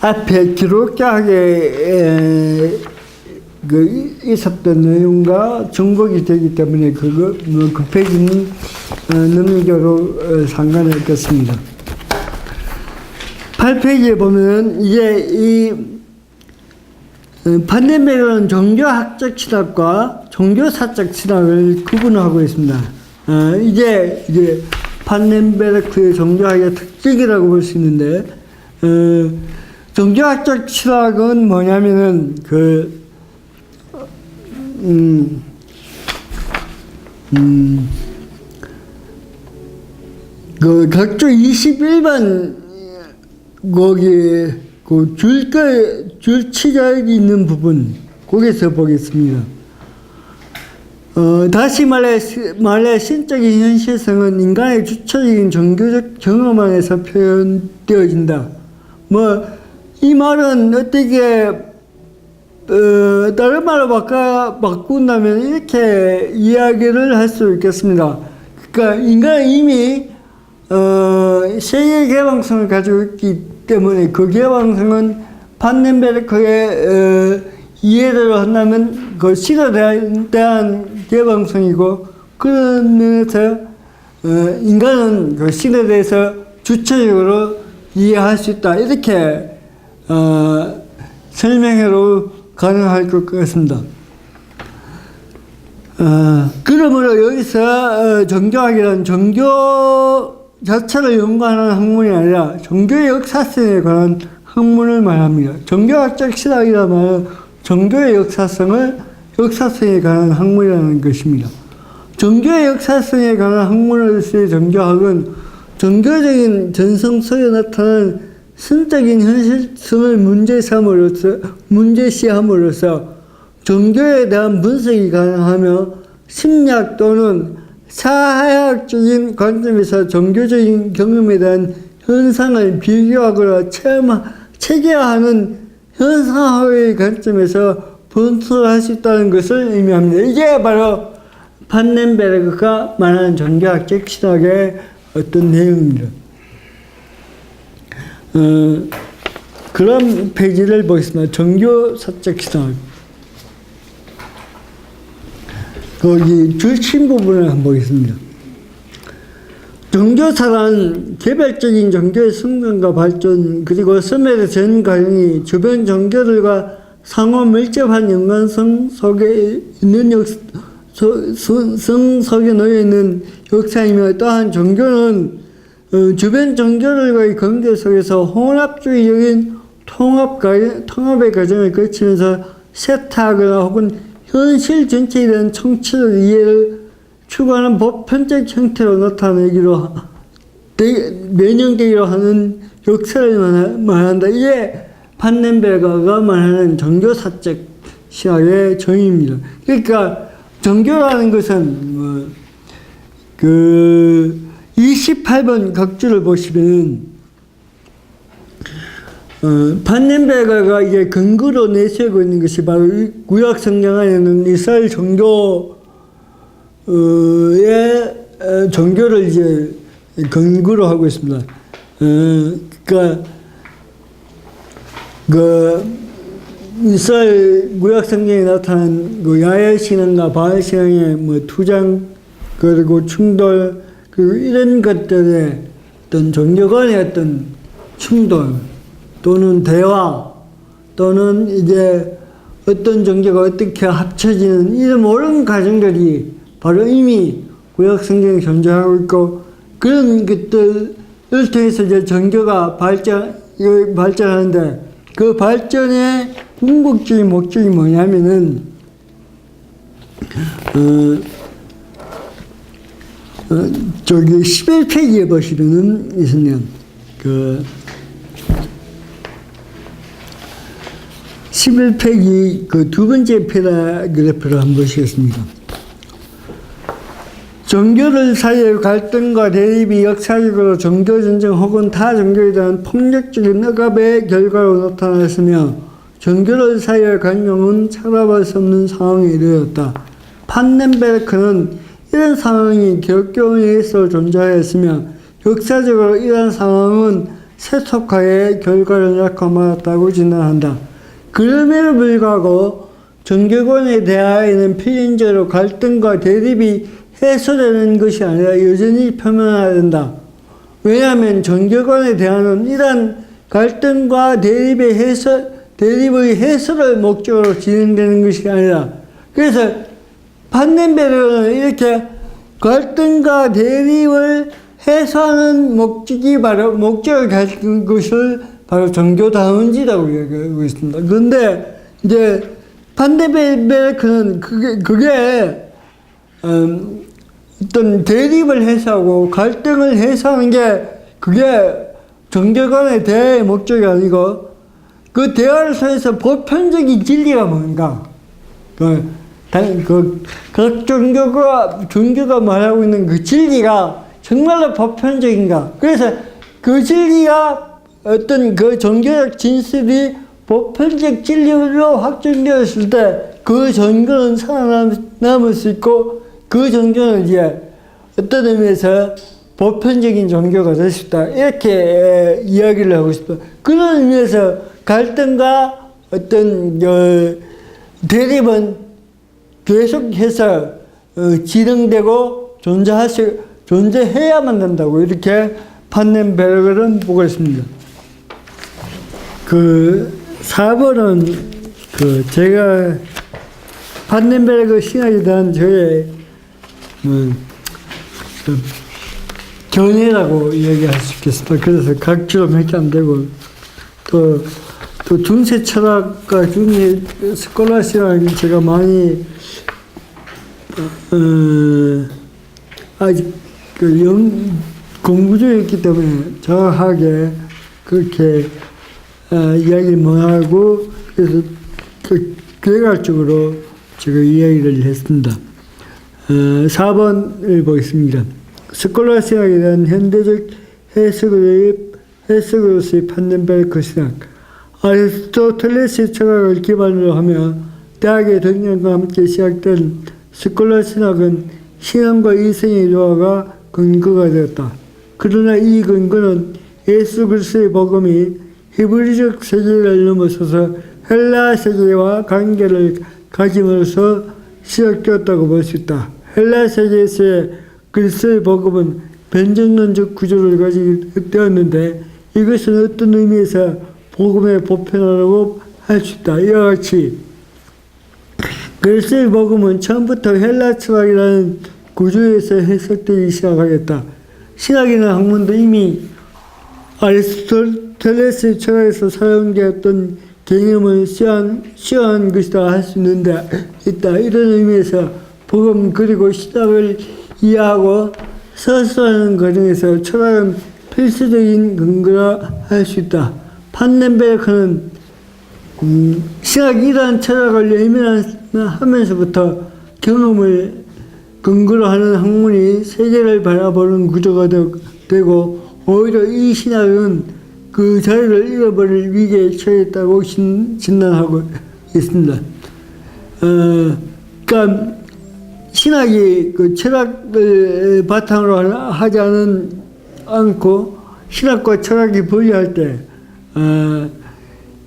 S1: 앞에 기록학에 그 있었던 내용과 중복이 되기 때문에 그거 그 페이지는 넘기로 상관이 없겠습니다. 8페이지에 보면 이제 이 판덴베르는 종교학적 신학과 종교사적 신학을 구분하고 있습니다. 이게 판덴베르크의 종교학의 특징이라고 볼 수 있는데, 종교학적 신학은 뭐냐면은 그 각조 21번 거기 그 줄치자에 있는 부분 거기서 보겠습니다. 다시 말해 신적인 현실성은 인간의 주체적인 종교적 경험 안에서 표현되어진다. 이 말은 어떻게 다른 말로 바꾼다면 이렇게 이야기를 할 수 있겠습니다. 그러니까 인간은 이미 세계 개방성을 가지고 있기 때문에 그 개방성은 판덴베르크의 이해대로 한다면 그 신에 대한 개방성이고, 그런 면에서 인간은 그 신에 대해서 주체적으로 이해할 수 있다. 이렇게 설명해도 가능할 것 같습니다. 그러므로 여기서 종교학이란 종교 자체를 연구하는 학문이 아니라 종교의 역사성에 관한 학문을 말합니다. 종교학적 신학이라면 종교의 역사성에 관한 학문이라는 것입니다. 종교의 역사성에 관한 학문으로서의 종교학은 종교적인 전성 속에 나타나는 신적인 현실성을 문제시함으로써 종교에 대한 분석이 가능하며 심리학 또는 사회학적인 관점에서 종교적인 경험에 대한 현상을 비교하거나 체계화하는 현상학의 관점에서 분석할 수 있다는 것을 의미합니다. 이게 바로 판덴베르크가 말하는 종교학적 신학의 어떤 내용입니다. 그런 페이지를 보겠습니다. 종교사적 신학. 거기 줄친 부분을 한번 보겠습니다. 종교사란 개별적인 종교의 성장과 발전, 그리고 섬의 전 과정이 주변 종교들과 상호 밀접한 연관성 속에 있는 속에 놓여 있는 역사이며, 또한 종교는 주변 종교들과의 관계 속에서 혼합주의적인 통합의 과정을 거치면서 세타하거나 혹은 현실 전체에 대한 총체적 이해를 추구하는 보편적 형태로 나타내기로 면역되기로 하는 역사를 말한다. 이게 판덴베르크가 말하는 종교사적 신학의 정의입니다. 그러니까 종교라는 것은 28번 각주를 보시면 판덴베르크가 이제 근거로 내세우고 있는 것이 바로 구약 성경 안에는 이스라엘 종교의 종교를 이제 근거로 하고 있습니다. 그러니까 그 이스라엘 구약 성경에 나타난 그 야훼 신앙과 바알 신앙의 투쟁, 그리고 충돌, 그리고 이런 것들의 어떤 종교 간의 어떤 충돌 또는 대화, 또는 이제 어떤 종교가 어떻게 합쳐지는 이런 모든 과정들이 바로 이미 구약 성경에 존재하고 있고, 그런 것들을 통해서 이제 종교가 발전하는데, 그 발전의 궁극적인 목적이 뭐냐면은 저기 11페이지에 보시면은 있으면 그 11페이지 그 두 번째 패러그래프를 한번 보시겠습니다. 종교들 사이의 갈등과 대립이 역사적으로 종교 전쟁 혹은 타 종교에 대한 폭력적인 억압의 결과로 나타났으며 종교들 사이의 갈등은 차단할 수 없는 상황에 이르렀다. 판넨베르크는 이런 상황이 격경에 있어 존재하였으며 역사적으로 이러한 상황은 세속화의 결과를 낳고 말았다고 진단한다. 그럼에도 불구하고 종교권에 대하여는 필연적으로 갈등과 대립이 해소되는 것이 아니라 여전히 표명해야 된다. 왜냐하면 종교권에 대한 이러한 갈등과 대립의 해소를 목적으로 진행되는 것이 아니라 그래서 판넨베르크는 이렇게 갈등과 대립을 해소하는 목적을 가진 것을 바로 종교다운지라고 얘기하고 있습니다. 그런데 이제 판넨베르크는 그게 어떤 대립을 해소하고 갈등을 해소하는 게 그게 종교 간의 대화의 목적이 아니고 그 대화를 통해서 보편적인 진리가 뭔가 각 종교가 말하고 있는 그 진리가 정말로 보편적인가. 그래서 그 진리가 어떤 그 종교적 진술이 보편적 진리로 확정되었을 때 그 종교는 살아남을 수 있고 그 종교는 이제 어떤 의미에서 보편적인 종교가 될 수 있다. 이렇게 이야기를 하고 싶다. 그런 의미에서 갈등과 어떤 대립은 계속해서 진행되고 존재해야만 된다고 이렇게 판넨베르크는 보고 있습니다. 4번은 제가 판넨베르크 신학에 대한 저의 견해라고 이야기할 수 있겠습니다. 그래서 각주로 몇 개 안 되고 또 중세 철학과 중세 스콜라시라는 제가 많이 아직 공부 중에 있기 때문에 정확하게 그렇게 이야기를 못하고 그래서 개괄적으로 제가 이야기를 했습니다. 4번을 보겠습니다. 스콜라시아에 대한 현대적 해석으로서의 판넨베르크 신학. 아리스토텔레스 철학을 기반으로 하며 대학의 등장과 함께 시작된 스콜라 신학은 신앙과 이성의 조화가 근거가 되었다. 그러나 이 근거는 예수 그리스도의 복음이 히브리적 세계를 넘어서서 헬라 세계와 관계를 가짐으로써 시작되었다고 볼 수 있다. 헬라 세계에서의 그리스도의 복음은 변정론적 구조를 가지게 되었는데 이것은 어떤 의미에서 복음의 보편화라고 할 수 있다. 이와 같이 그리스도의 복음은 처음부터 헬라 철학이라는 구조에서 해석되기 시작하였다. 신학이라는 학문도 이미 아리스토텔레스 철학에서 사용되었던 개념을 시화한 것이다 할 수 있다. 이런 의미에서 복음 그리고 신학을 이해하고 서술하는 과정에서 철학은 필수적인 근거라 할 수 있다. 판넨베르크는 신학이 이러한 철학을 예민하면서부터 경험을 근거로 하는 학문이 세계를 바라보는 구조가 되고 오히려 이 신학은 그 자리를 잃어버릴 위기에 처했다고 진단하고 있습니다. 그러니까 신학이 그 철학을 바탕으로 하지 않고 신학과 철학이 분리할 때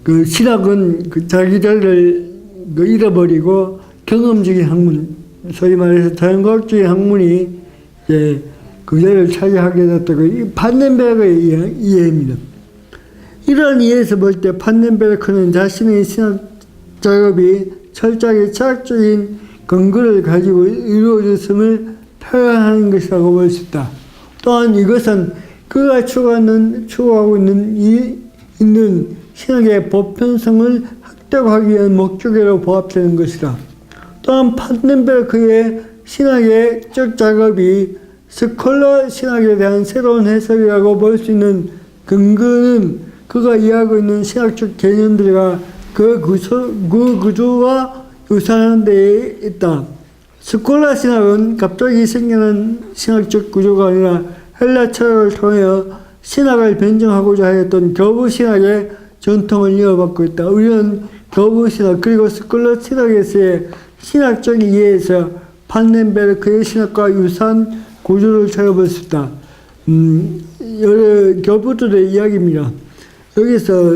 S1: 그 신학은 그 자기 자리를 잃어버리고 경험적인 학문, 소위 말해서 자연과학적인 학문이 이제 그 자리를 차지하게 됐다고 이 판넨베르크의 이해입니다. 이러한 이해에서 볼 때 판넨베르크는 자신의 신학 작업이 철저하게 철학적인 근거를 가지고 이루어졌음을 표현하는 것이라고 볼 수 있다. 또한 이것은 그가 추구하고 있는 신학의 보편성을 확대하기 위한 목적으로 부합되는 것이다. 또한 판넨베르크의 신학의 적 작업이 스콜라 신학에 대한 새로운 해석이라고 볼 수 있는 근거는 그가 이해하고 있는 신학적 개념들과 그 구조와 유사한 데에 있다. 스콜라 신학은 갑자기 생겨난 신학적 구조가 아니라 헬라 철학을 통하여 신학을 변증하고자 하였던 교부 신학의 전통을 이어받고 있다. 우리는 교부 신학 그리고 스콜라 신학에서의 신학적 이해에서 판넨베르크의 신학과 유사한 구조를 찾아볼 수 있다. 여러 교부들의 이야기입니다. 여기서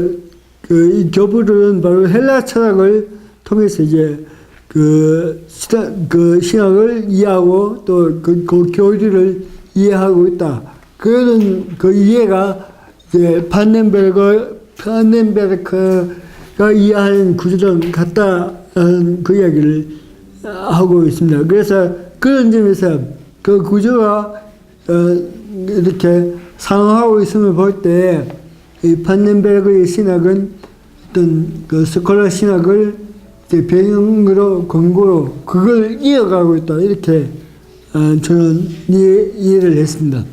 S1: 이 교부들은 바로 헬라 철학을 통해서 이제 그 신학을 이해하고 또 그 교리를 이해하고 있다. 그런 그 이해가 이제 판넨베르크가 이해하는 구조랑 같다는 그 이야기를 하고 있습니다. 그래서 그런 점에서 그 구조가 이렇게 상응하고 있음을 볼 때 이 판넨베르크의 신학은 어떤 그 스콜라 신학을 배경으로 근거로 그걸 이어가고 있다 이렇게 저는 이해를 했습니다.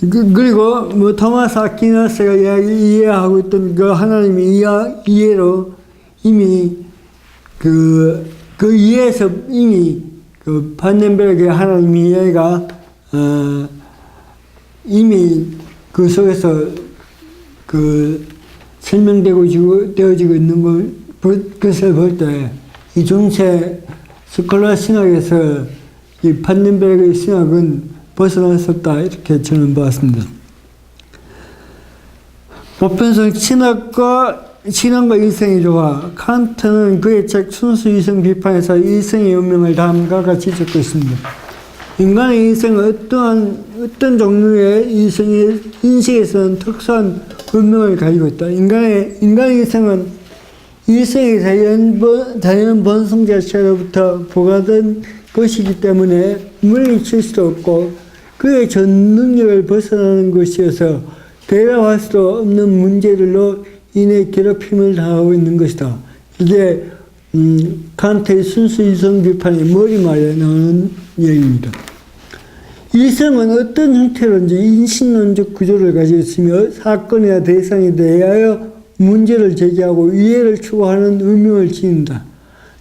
S1: 그리고 뭐 토마스 아퀴나스가 이해하고 있던 그 하나님의 이해로 이미 그 이해에서 이미 그 판넨베르크의 하나님 이해가 이미 그 속에서 그 설명되고 되어지고 있는 것을 볼 때 이 중세 스콜라 신학에서 이 판넨베르크의 신학은 벗어날 수 없다 이렇게 저는 보았습니다. 보편성 신앙과 이성의 조화. 칸트는 그의 책 순수 이성 비판에서 이성의 운명을 다음과 같이 적고 있습니다. 인간의 이성은 어떤 종류의 이성의 인식에서는 특수한 운명을 가지고 있다. 인간의 이성은 이성의 자연 본성 자체로부터 부과된 것이기 때문에 물리칠 수도 없고 그의 전 능력을 벗어나는 것이어서 대답할 수도 없는 문제들로 인해 괴롭힘을 당하고 있는 것이다. 이게 칸트의 순수 이성 비판의 머리말에 나오는 얘기입니다. 이성은 어떤 형태로든지 인신론적 구조를 가지고 있으며 사건이나 대상에 대하여 문제를 제기하고 이해를 추구하는 의무를 지닌다.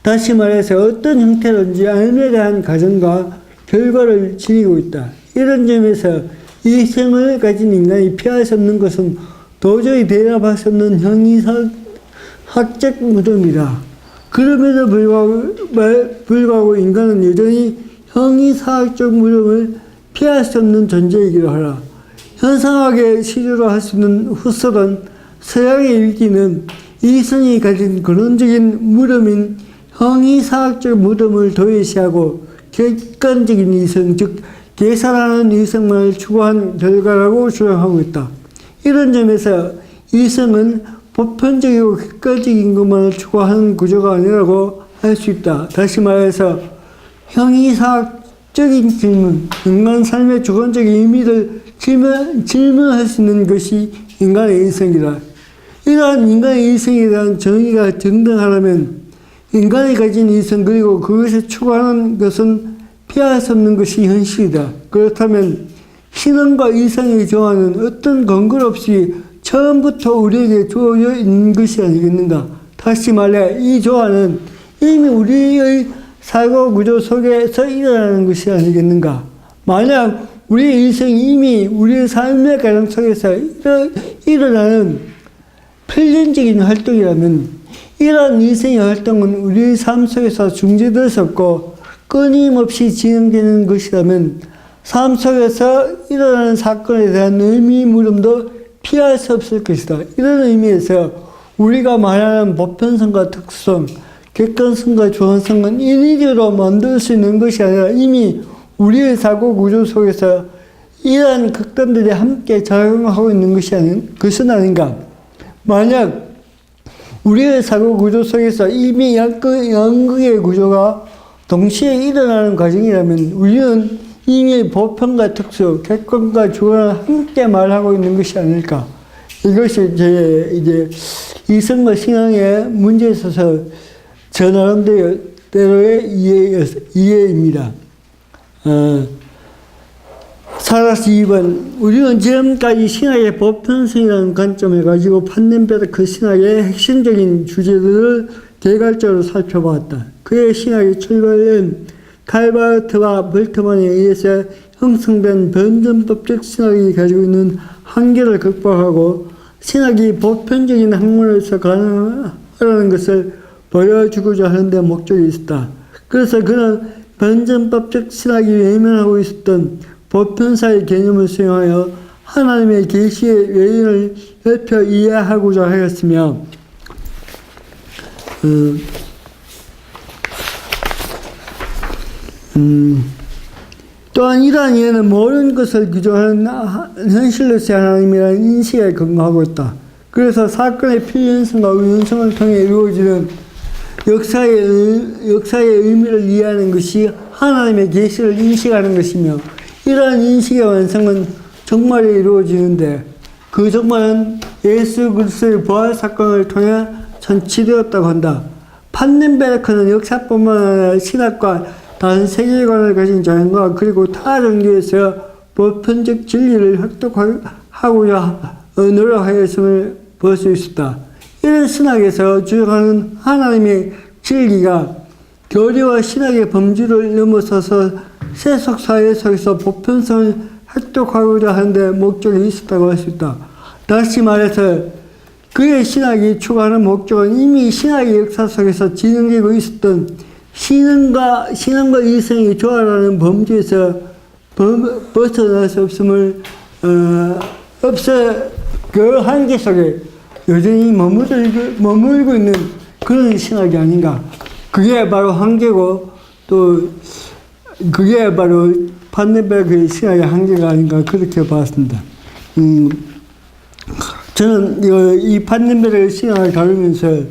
S1: 다시 말해서 어떤 형태로든지 삶에 대한 가정과 결과를 지니고 있다. 이런 점에서 이성을 가진 인간이 피할 수 없는 것은 도저히 대답할 수 없는 형이학적 무덤이다. 그럼에도 불구하고 인간은 여전히 형이사학적 무덤을 피할 수 없는 존재이기도 하라. 현상학의 시조로 할 수 있는 후설은 서양의 위기는 이성이 가진 근원적인 무덤인 형이사학적 무덤을 도외시하고 객관적인 이성, 즉 계산하는 이성만을 추구한 결과라고 주장하고 있다. 이런 점에서 이성은 보편적이고 객관적인 것만을 추구하는 구조가 아니라고 할 수 있다. 다시 말해서 형이사학적인 질문, 인간 삶의 주관적인 의미를 질문할 수 있는 것이 인간의 이성이다. 이러한 인간의 이성에 대한 정의가 정당하려면 인간이 가진 이성 그리고 그것을 추구하는 것은 피할 수 없는 것이 현실이다. 그렇다면 신앙과 이성의 조화는 어떤 근거 없이 처음부터 우리에게 주어져 있는 것이 아니겠는가? 다시 말해 이 조화는 이미 우리의 사고 구조 속에서 일어나는 것이 아니겠는가? 만약 우리의 이성이 이미 우리의 삶의 과정 속에서 일어나는 필연적인 활동이라면 이러한 이성의 활동은 우리의 삶 속에서 중지될 수 없고 끊임없이 진행되는 것이라면 삶 속에서 일어나는 사건에 대한 의미 물음도 피할 수 없을 것이다. 이런 의미에서 우리가 말하는 보편성과 특수성, 객관성과 주관성은 인위적으로 만들 수 있는 것이 아니라 이미 우리의 사고 구조 속에서 이러한 극단들이 함께 작용하고 있는 것은 아닌가. 만약 우리의 사고 구조 속에서 이미 양극의 구조가 동시에 일어나는 과정이라면 우리는 이미 보편과 특수, 객관과 주관을 함께 말하고 있는 것이 아닐까. 이것이 제 이제 이성과 신앙의 문제에 있어서 저 나름대로의 이해입니다. 사라스 2번. 우리는 지금까지 신학의 보편성이라는 관점을 가지고 판넨베르크 신학의 핵심적인 주제들을 개괄적으로 살펴보았다. 그의 신학이 출발된 칼바르트와 볼트만에 의해서 형성된 변증법적 신학이 가지고 있는 한계를 극복하고 신학이 보편적인 학문으로서 가능하다는 것을 보여주고자 하는 데 목적이 있었다. 그래서 그는 변증법적 신학이 외면하고 있었던 보편사의 개념을 수용하여 하나님의 계시의 외인을 넓혀 이해하고자 하였으며 또한 이러한 이해는 모든 것을 규정하는 현실로서의 하나님이라는 인식에 근거하고 있다. 그래서 사건의 필연성과 우연성을 통해 이루어지는 역사의 의미를 이해하는 것이 하나님의 계시를 인식하는 것이며 이러한 인식의 완성은 정말에 이루어지는데 그 정말은 예수 그리스도의 부활 사건을 통해 전치되었다고 한다. 판넨베르크는 역사뿐만 아니라 신학과 다른 세계관을 가진 자연과 그리고 타 종교에서 보편적 진리를 획득하고자 노력하였음을 볼 수 있었다. 이런 신학에서 주장하는 하나님의 진리가 교리와 신학의 범주를 넘어서서 세속 사회 속에서 보편성을 획득하고자 하는데 목적이 있었다고 할 수 있다. 다시 말해서 그의 신학이 추구하는 목적은 이미 신학의 역사 속에서 진행되고 있었던 신앙과 이성의 조화라는 범주에서 벗어날 수 없음을 그 한계 속에 여전히 머물고 있는 그런 신학이 아닌가. 그게 바로 한계고 또 그게 바로 판넨베르크의 신학의 한계가 아닌가 그렇게 봤습니다. 저는 이 판넨베르크의 신학을 다루면서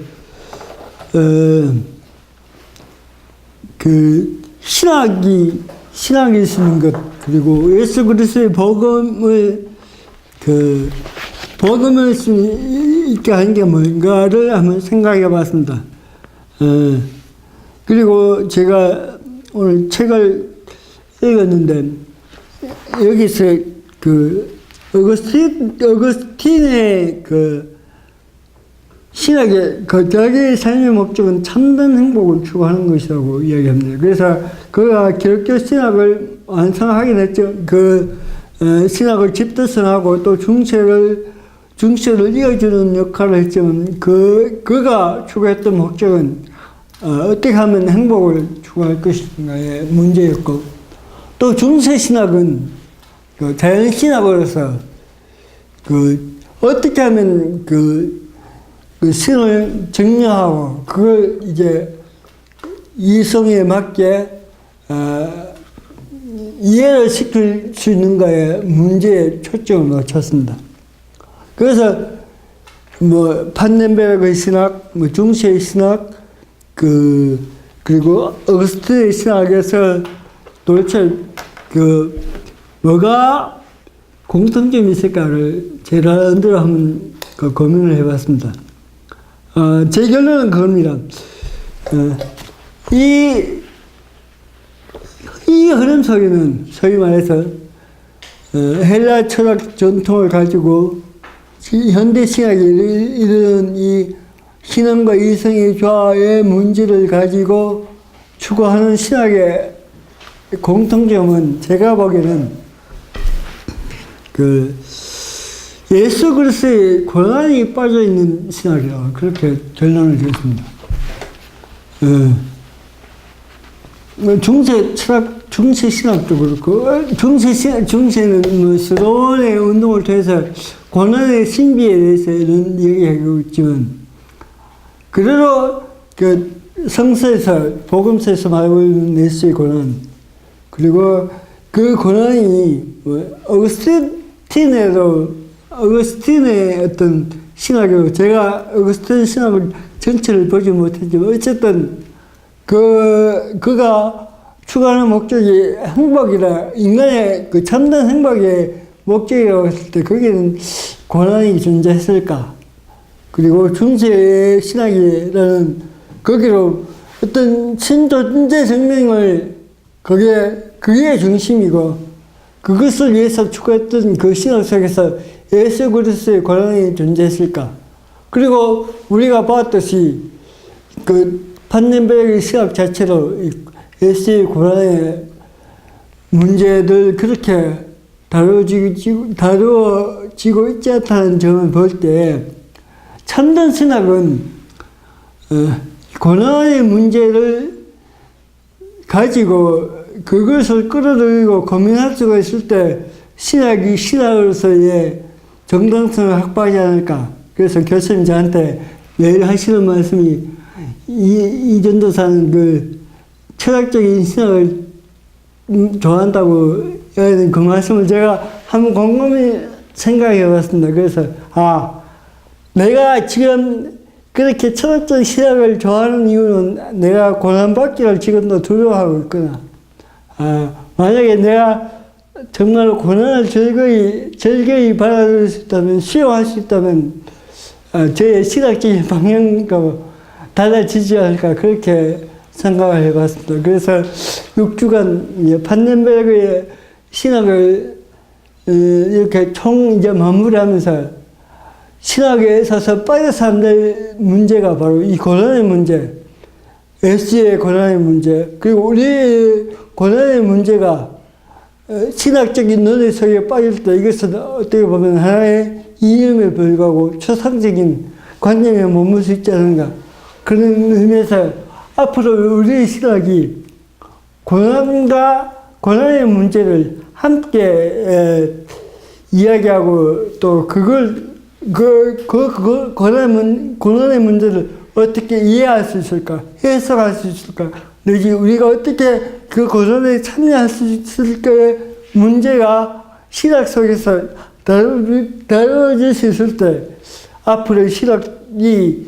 S1: 그 신학이 있는 것 그리고 예수 그리스도의 복음을 복음을 수 있게 하는 게 뭔가를 한번 생각해 봤습니다. 그리고 제가 오늘 책을 읽었는데 여기서 그 어거스틴의 그 신학의 자기의 삶의 목적은 참된 행복을 추구하는 것이라고 이야기합니다. 그래서 그가 기독교 신학을 완성하게 됐죠. 신학을 집대성하고 또 중세를 이어주는 역할을 했지만 그가 추구했던 목적은 어떻게 하면 행복을 추구할 것인가의 문제였고 또 중세 신학은 자연 신학으로서 어떻게 하면 신을 정리하고 그걸 이제 이성에 맞게 이해를 시킬 수 있는가의 문제에 초점을 맞췄습니다. 그래서 판넨베르크의 신학, 중세의 신학, 그리고 어거스틴의 신학에서 도대체 뭐가 공통점이 있을까를 제 나름대로 한번 고민을 해봤습니다. 제 결론은 그겁니다. 이 흐름 속에는 소위 말해서 헬라 철학 전통을 가지고 현대 신학이 이르는 이 신앙과 이성의 조화의 문제를 가지고 추구하는 신학의 공통점은 제가 보기에는 예수 그리스도의 고난이 빠져 있는 신학이라고 그렇게 결론을 지었습니다. 중세 신학도 그렇고 중세는 스론의 운동을 통해서 고난의 신비에 대해서 이런 얘기하고 있지만 그대로 성서에서 복음서에서 말하고 있는 예수의 고난 그리고 그 고난이 어거스틴의 어떤 신학이고 제가 어거스틴 신학을 전체를 보지 못했지만 어쨌든 그가 추구하는 목적이 행복이라 인간의 참된 행복의 목적이라고 했을 때 거기에는 고난이 존재했을까? 그리고 중세 신학이라는 거기로 어떤 신존재 생명을 그게 중심이고 그것을 위해서 추구했던 그 신학 속에서 예수 그리스도의 고난이 존재했을까? 그리고 우리가 봤듯이 판넨베르그 시학 자체로 SE 고난의 문제들 그렇게 다루어지고 있지 않다는 점을 볼 때 참된 신학은 고난의 문제를 가지고 그것을 끌어들이고 고민할 수가 있을 때 신학이 신학으로서의 정당성을 확보하지 않을까. 그래서 교수님 저한테 매일 하시는 말씀이 이 전도사는 그 철학적인 신학을 좋아한다고 해야 그 말씀을 제가 한번 곰곰이 생각해 봤습니다. 그래서 내가 지금 그렇게 철학적 신학을 좋아하는 이유는 내가 고난받기를 지금도 두려워하고 있구나. 만약에 내가 정말 고난을 즐거이 받아들일 수 있다면, 수용할 수 있다면, 저의 신학적인 방향과 달라지지 않을까, 그렇게 생각을 해봤습니다. 그래서 6주간 판넨베르그의 신학을 이렇게 이제 마무리하면서 신학에 있어서 빠져서 안 될 문제가 바로 이 고난의 문제, SE의 고난의 문제, 그리고 우리의 고난의 문제가 신학적인 논의 속에 빠질 때 이것은 어떻게 보면 하나의 이념에 불과하고 초상적인 관념에 머물 수 있지 않은가. 그런 의미에서 앞으로 우리의 신학이 고난의 문제를 함께 이야기하고 또 고난의 문제를 어떻게 이해할 수 있을까, 해석할 수 있을까, 내지 우리가 어떻게 그 고난에 참여할 수 있을까의 문제가 신학 속에서 다뤄질 수 있을 때 앞으로 신학이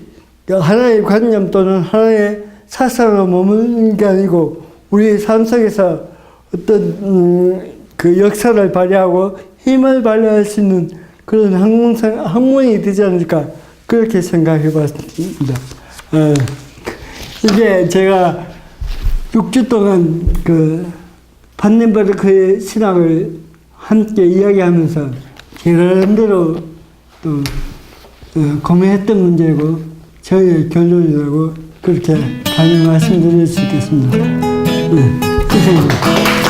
S1: 하나의 관념 또는 하나의 사상으로 머무는 게 아니고 우리의 삶 속에서 어떤 그 역사를 발휘하고 힘을 발휘할 수 있는 그런 학문이 되지 않을까 그렇게 생각해 봤습니다. 이게 제가 6주 동안 그 판넨베르크의 신학을 함께 이야기하면서 제가 나름대로 또 고민했던 문제고 저의 결론이라고 그렇게 감히 말씀드릴 수 있겠습니다. 이상입니다.